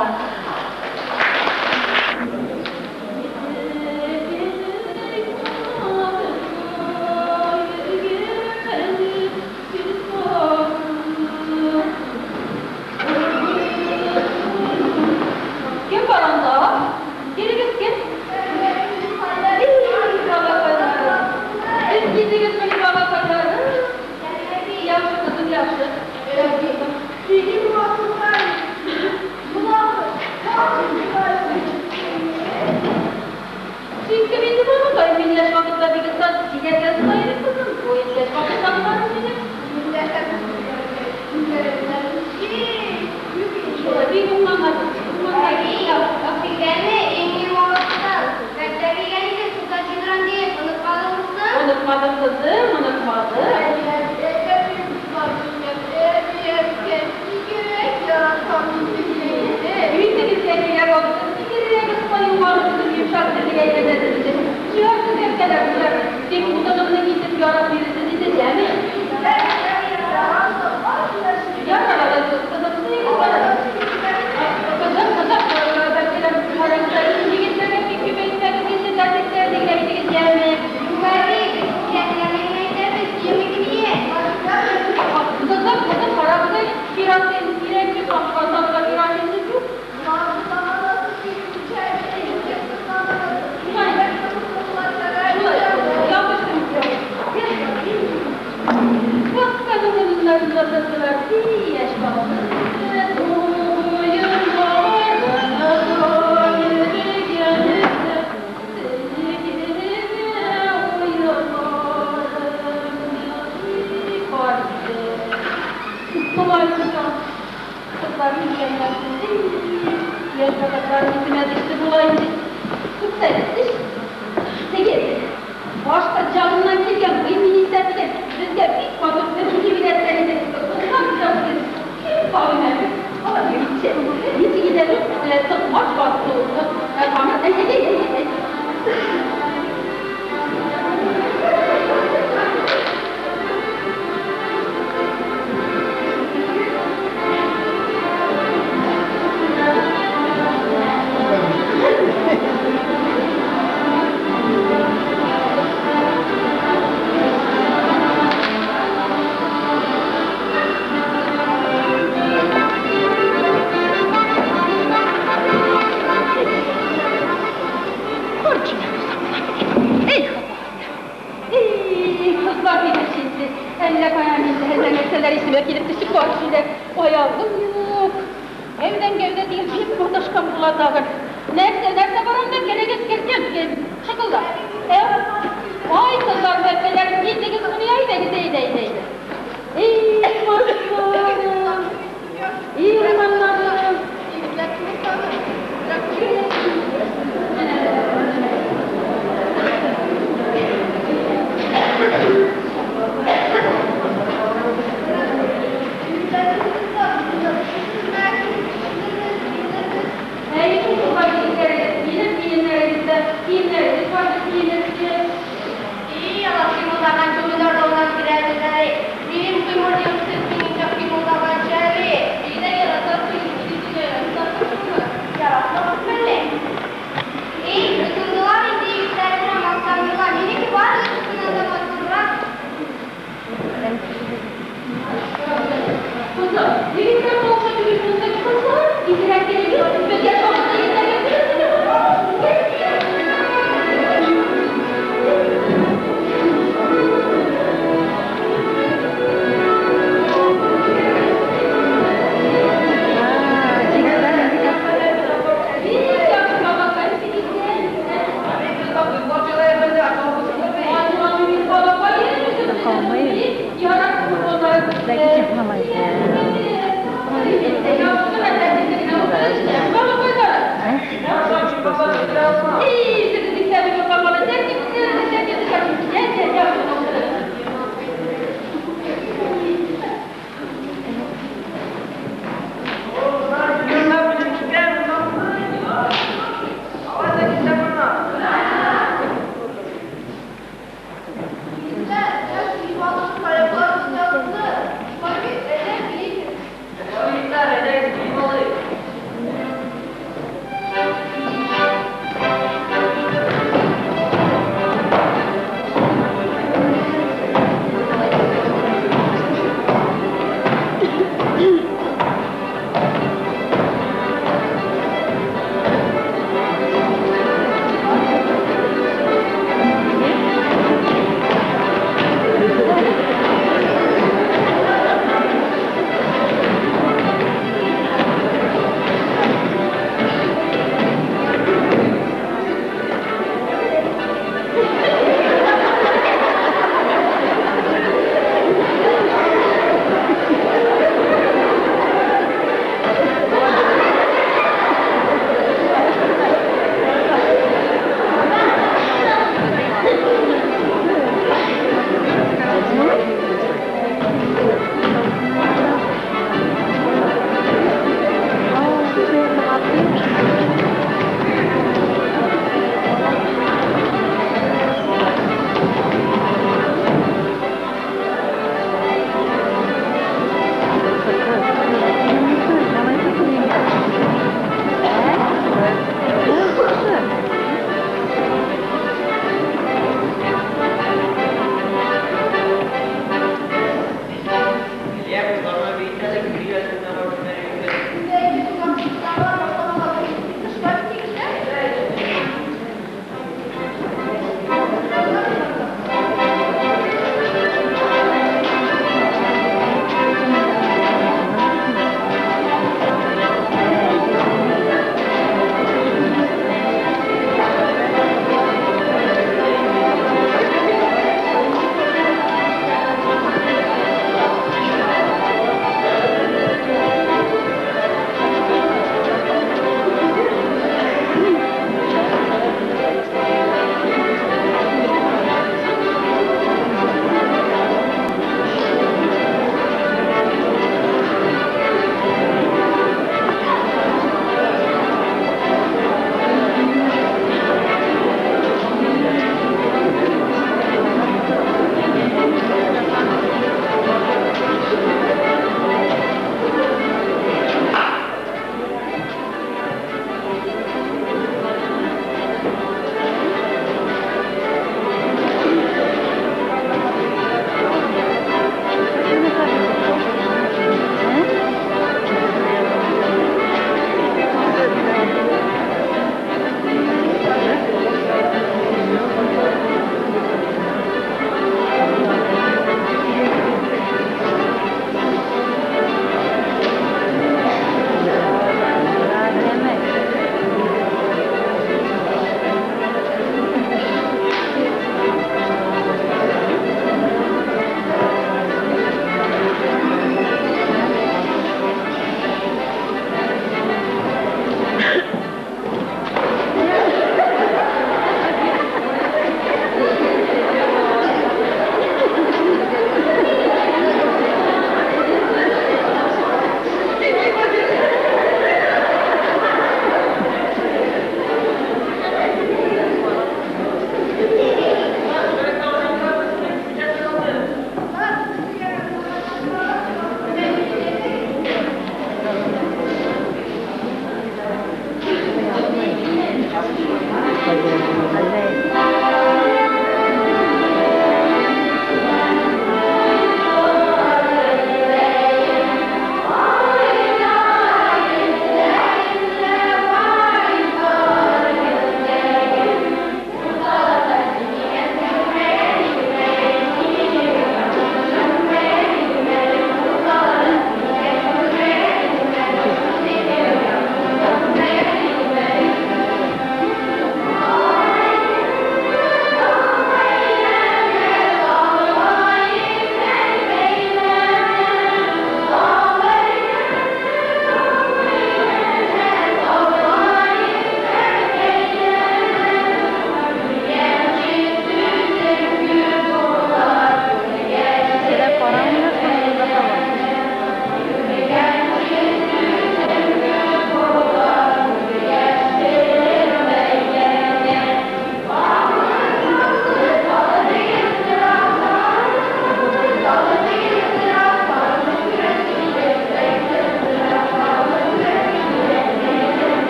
Kim var onda? Geri git git. Siz gidiniz beni bana kaçarım. Yaşlı kızım yaşlı. Çünkü bizim onu da 50 yaş vakıtla bir kızdan sigar yazmayı kızım. O 50 yaş vakıtla var mı benim? Bir umlamadım. Unutmadım kızım, unutmadım. Büyükteki sevgiler oldu. Sikirine kısmayın varlısın, yumuşak sesi eğlenediniz. Çıyarsız evkeler bunlar. Tek mutanımını giydim, yarab birisi diyeceğim mi? Yarab kızım, niye kızım? Kızım, paranızda ikinci getirmek bir kümeğinden bir derseklerle ilgili gideceğim mi? Kızım, paramızda biraz direkt fazla bir anneniz yok. Baramda gelecek geleceğim. Şıkılda. Vay kızlar bebeler. Gidiniz bunu yaydı. İyi başlarım. İyi romanlarım.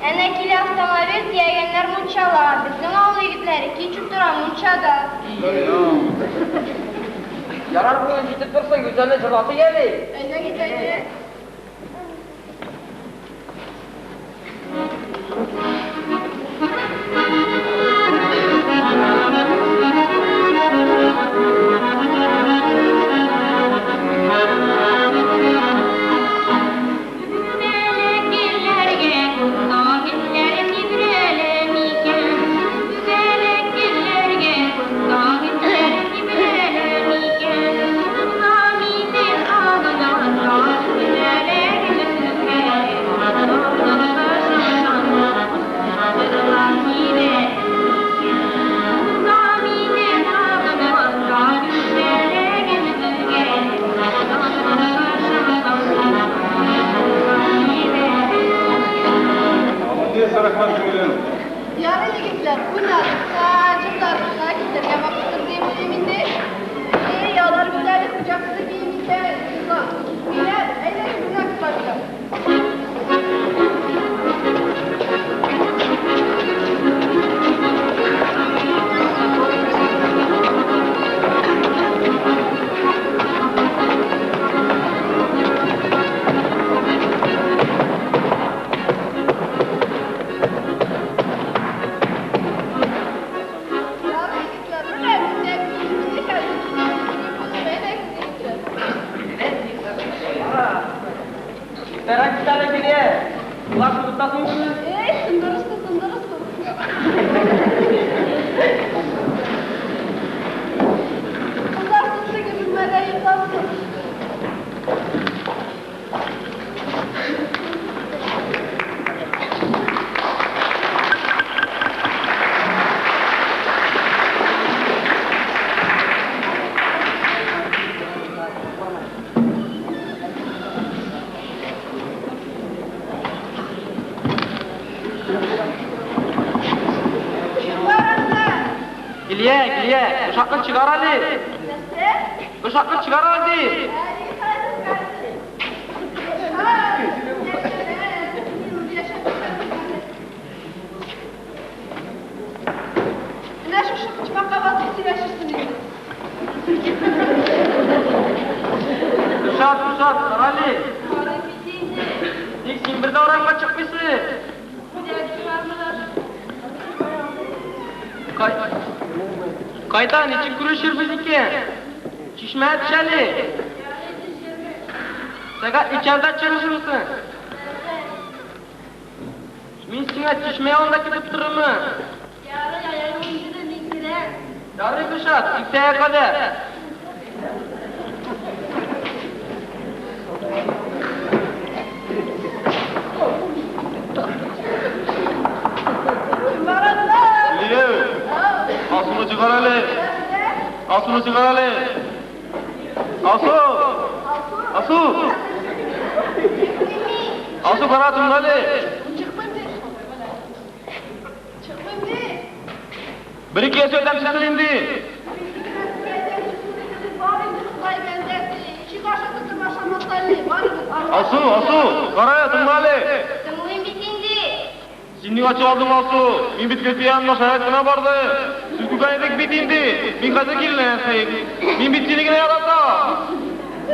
Әнә килә автомобиль тиягәннәр мунчала. Безнең авыл егетләре кичү тора мунчада. Ярар бүген җитеп торсын, güzelне җырлаты гәли. Әйдә гитәйде. Yarın yigitler, bunlar acıklar, gitlerge vakıttır diye biliminde. Yağlar güzellik kucaksız giyiminde, kızlar. Biler, eyle güzel kızlar. Sekarang kita lagi dia. Langsung tuntas mungkin. Sındırırsın. Kızlar sızlı gibi meleği yıkarsın. Geliye. Uşakını çıkar Ali. Uşakını çıkar Ali. Ne şu çıkmak kavası sileşirsin dedi. Uşak, çıkar Ali. İlk sen bir de oraya çıkmışsın. Kaytan için kuruşur bizimki. Çişmeye düşeli. Sakat içeride çalışırsın. Min sana çişmeye onda gidip durur mu? Yarın kuşat, yükseğe kadar. Asını çıkar Ali. Asını çıkar Ali. Asu karatın Ali. Bir iki söylem çıksın indi. Asu, karayatın Ali. Tыңлыйм бит инде. Синең ачып алдың Асу. Мин бит Гөлфиянның шаһәренә барды. Сез күгәйдек бит инде. Мин хәзер киләсем. Мин бит сине генә яратам.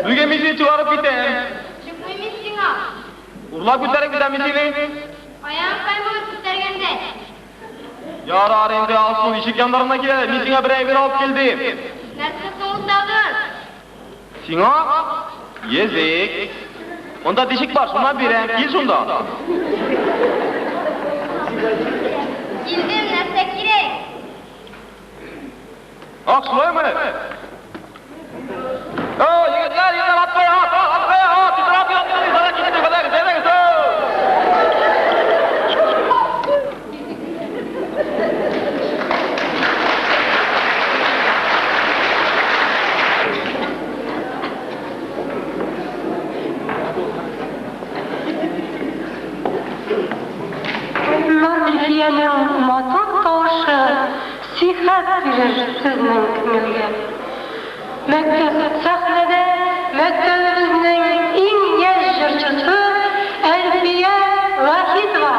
Бүген мин сине чыгарып китәм. Чыкмыйм мин сиңа. Урлап күтәреп китәм мин сине. Аян каймыгып күтәргәндә. Ярар инде Асу ишек яндарына килә. Мин сиңа бер әйбер алып килдем. Нәрсә соңындагы? Сиңа езек. Онда дишик бар, шуңа бирәм. Кил шунда. Килдем, нәрсә кирәк? Ак, шулаймы? Егетләр, аткая, титрап Zülfiye'nin matut tavışı sihat verir sizin kümülge. Mektep sahnede mektebimizin en yaş jırçısı Elfiye Vahidova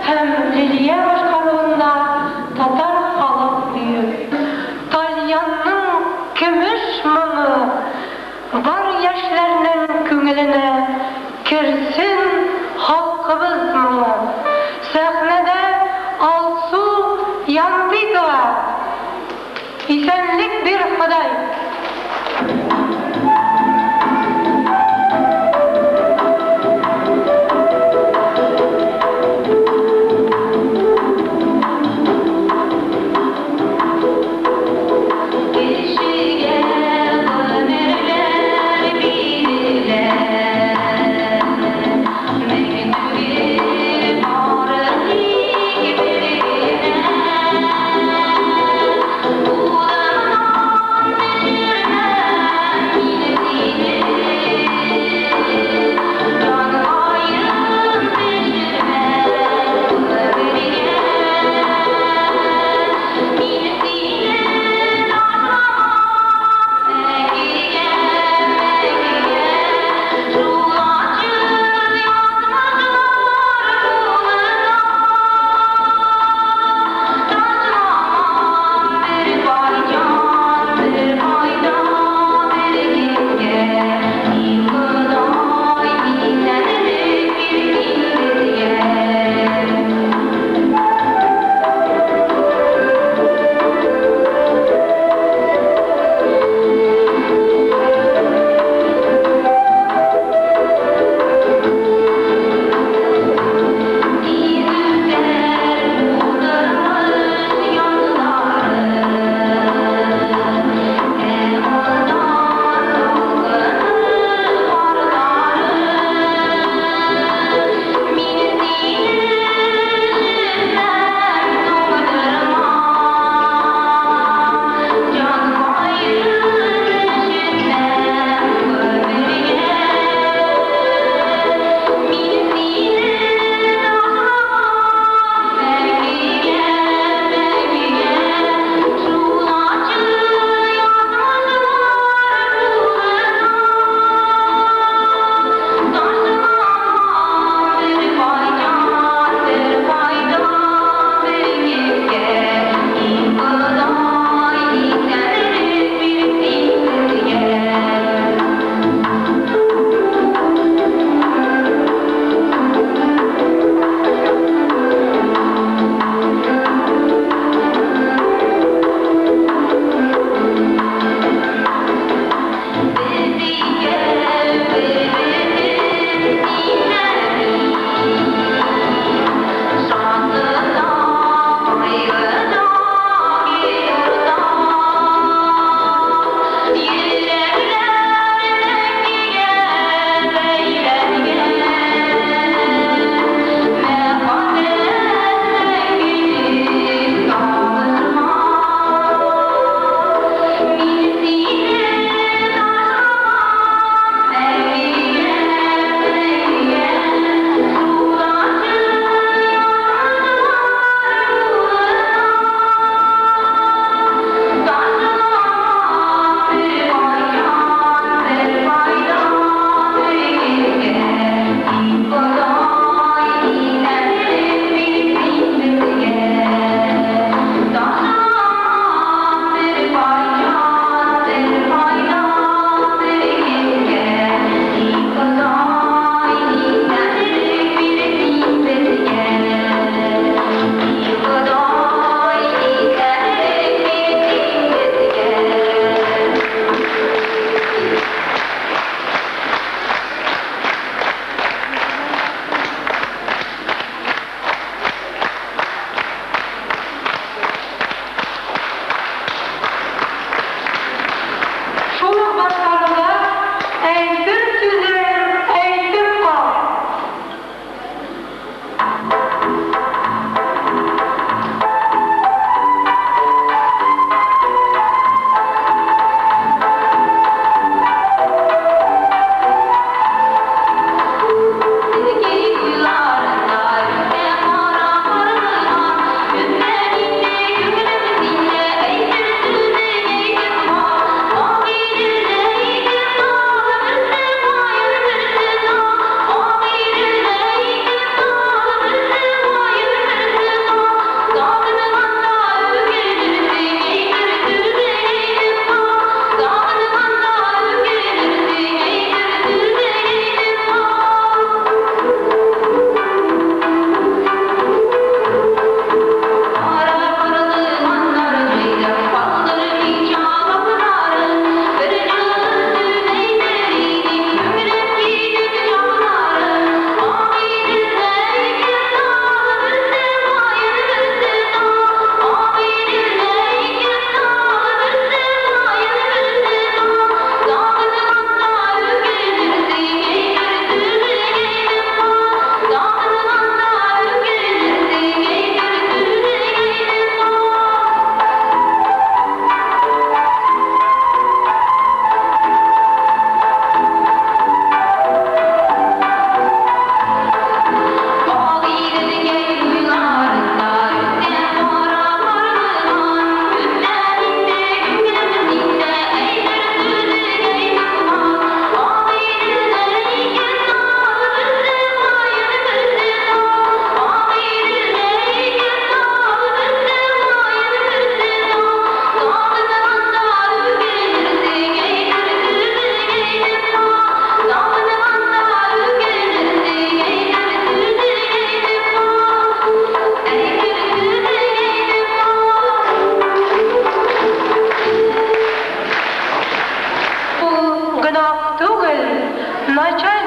hem Liliye başkanlığında Tatar halk büyüğü. kirsin halkımız mılı. Sahnede alsu yandıydılar. İsenlik bir Huday.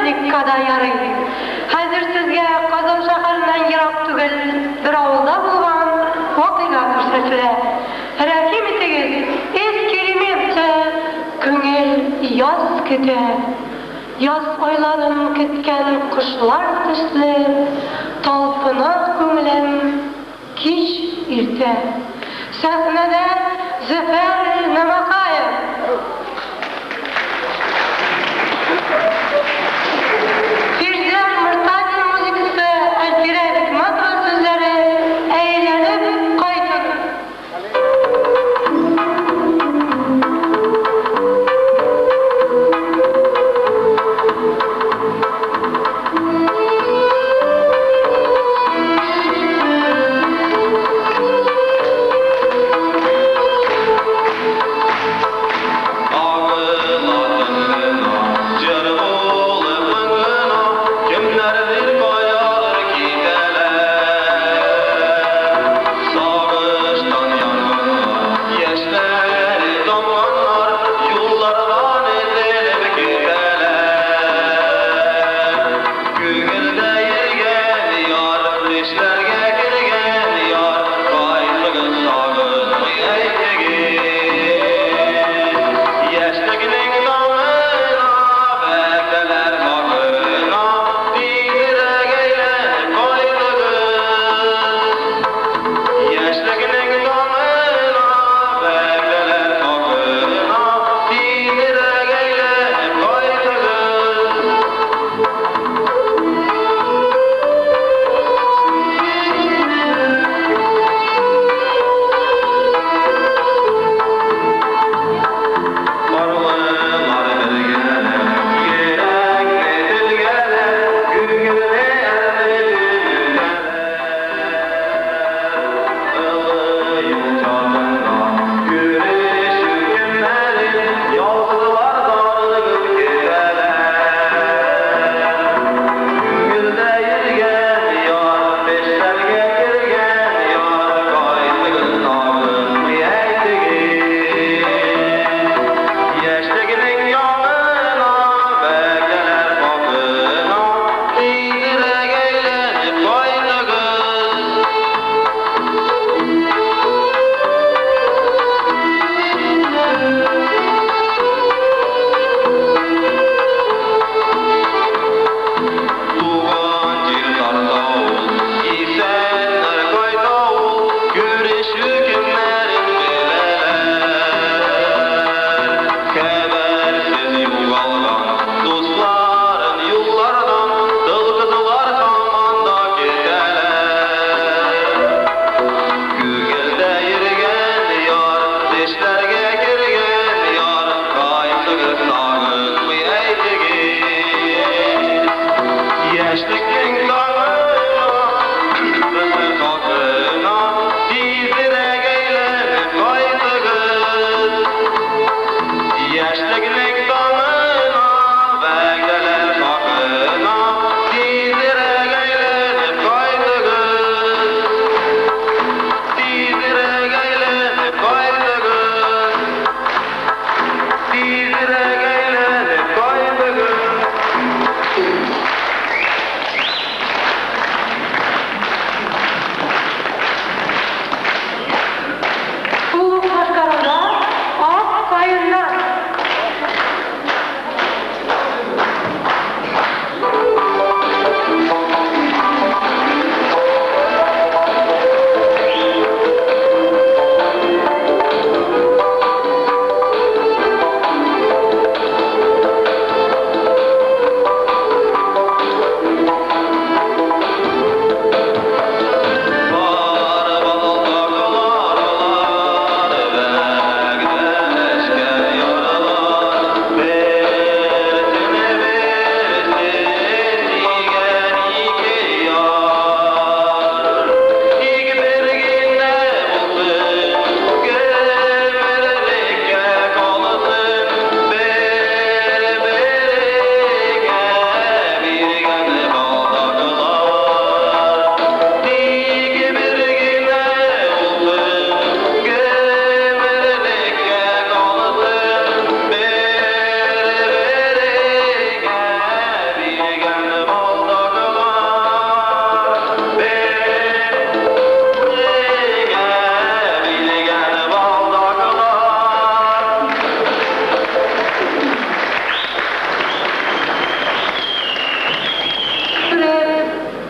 репликада ярый. Хәзер сезгә Казан шәһәреннән ерак түгел бер авылда булган вакыйга күрсәтелә. Рәхим итегез, эскериметчә күңел яз көтә. Яз айларын көткән кошлар төсле талпына күңелем кич иртә. Сәхнәдә Зөфәр Намакаев. Фирдәш Мортазин музыкасы, Әлфирә Хикмәтова сүзләре, әйләнеп кайтып.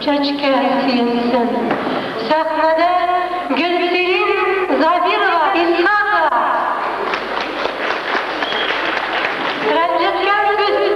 çeçke siyensin. Sahnede Gülselin Zabirova İshakova. Rəncətgər söz.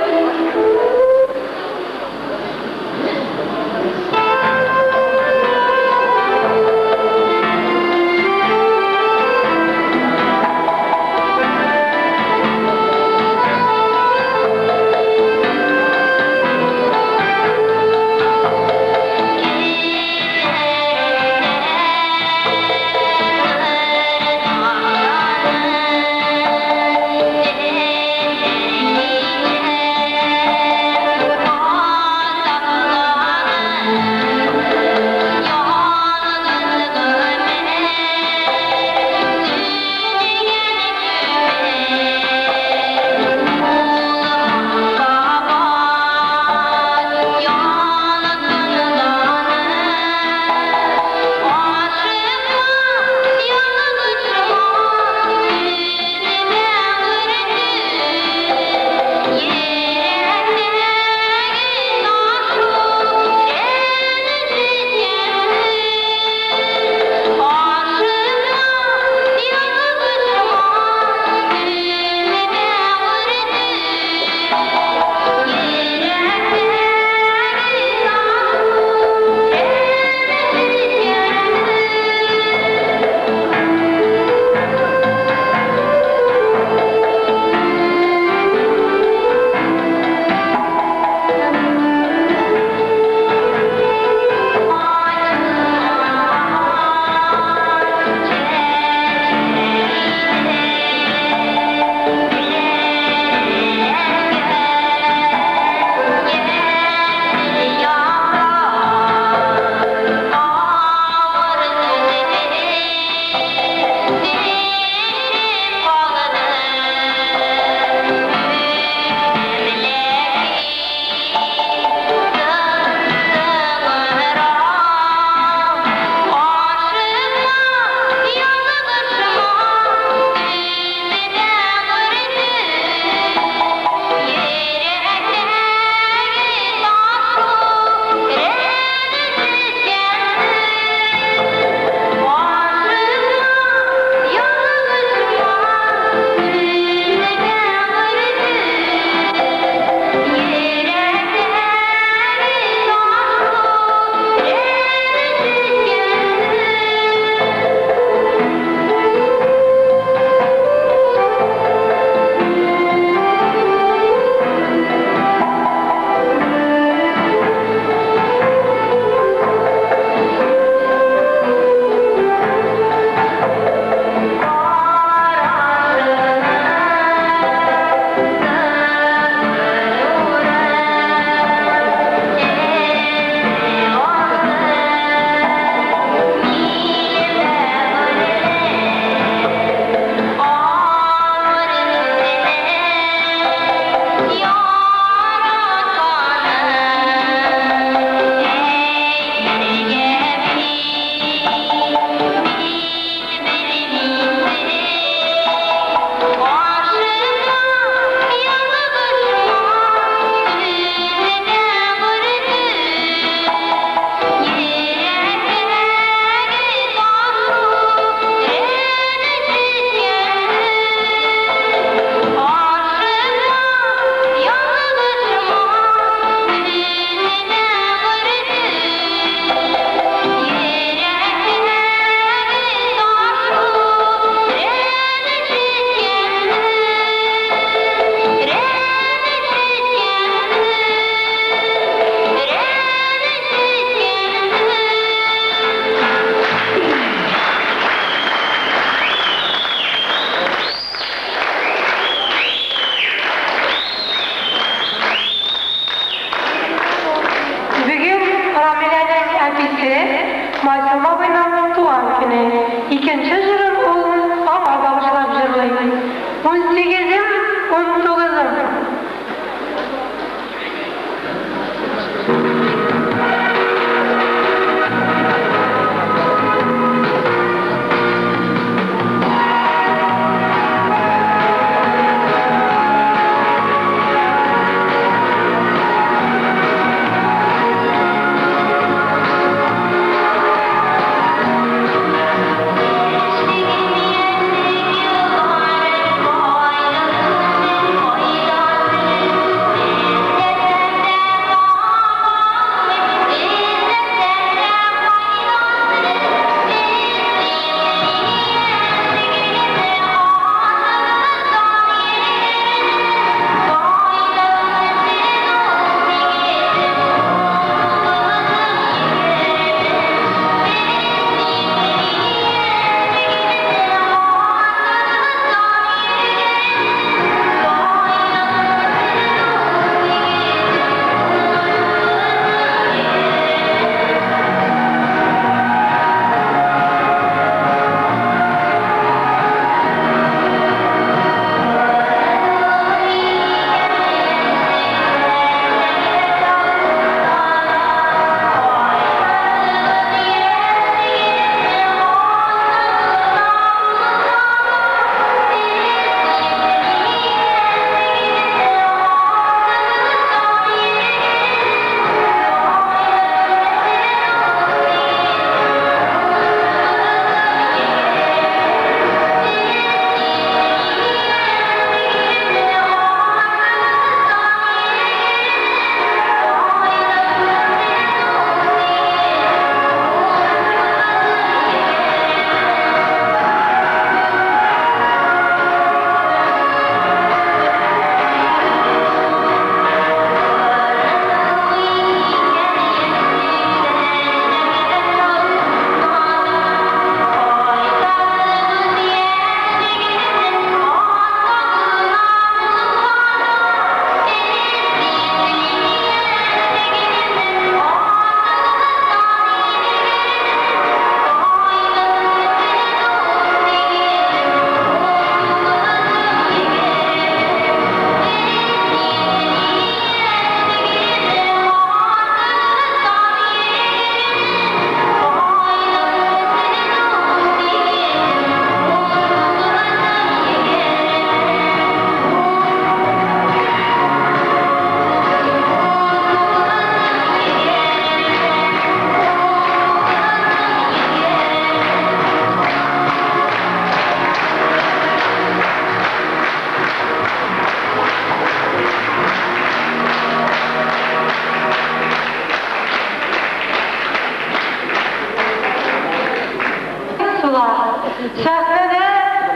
Sahnede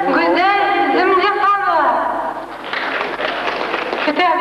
güzel zimli kalma. Kitap.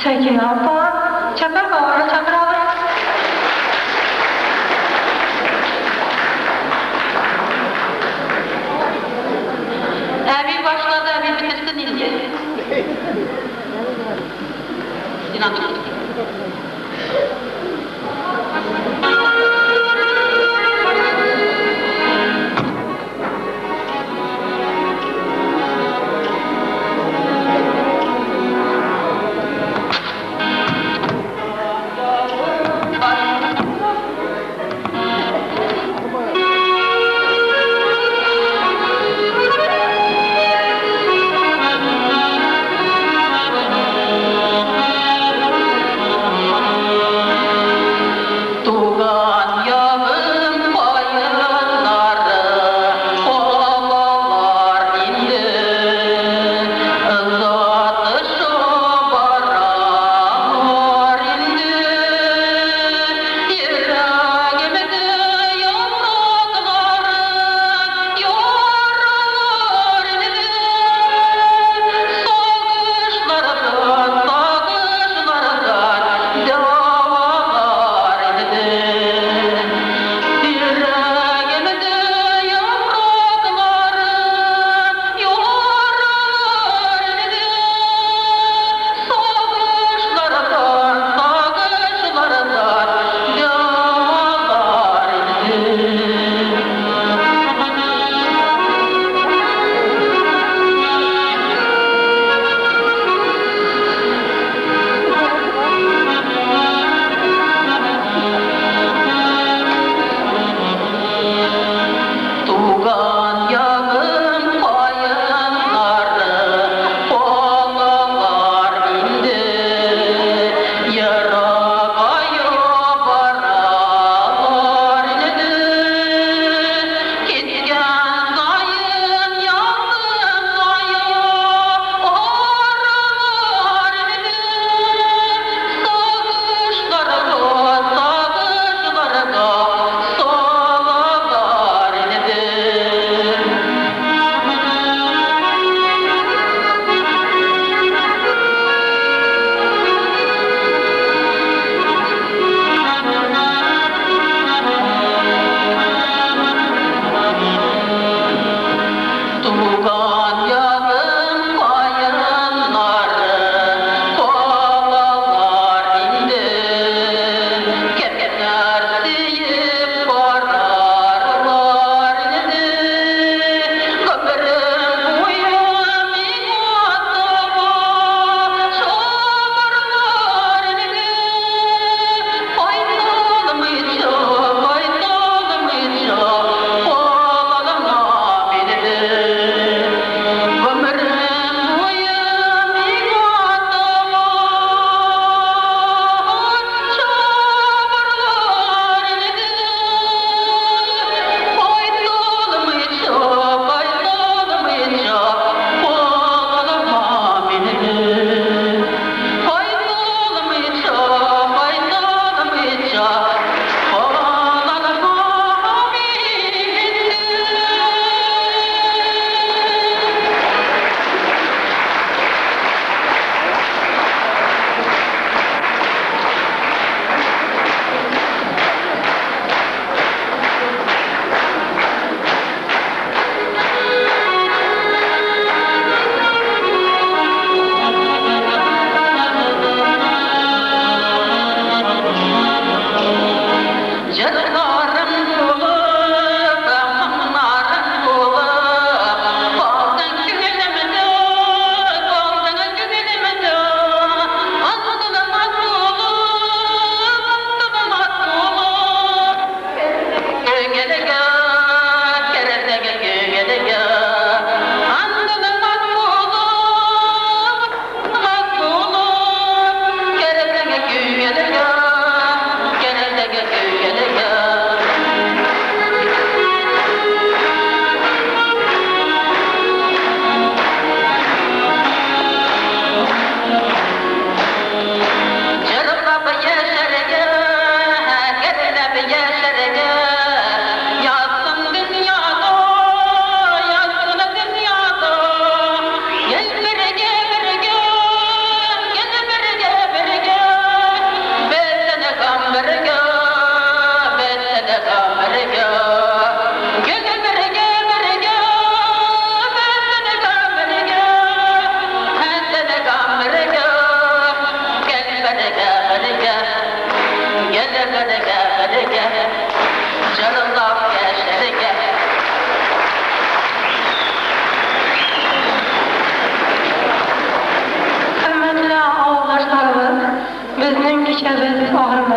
Sakine abla, çakır bağırı çakır alır. Abi başladı, abi bitirsin indi. İnandım.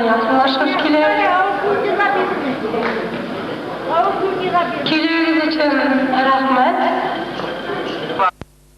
yanına yakınlaşır Kileviniz için rahmet.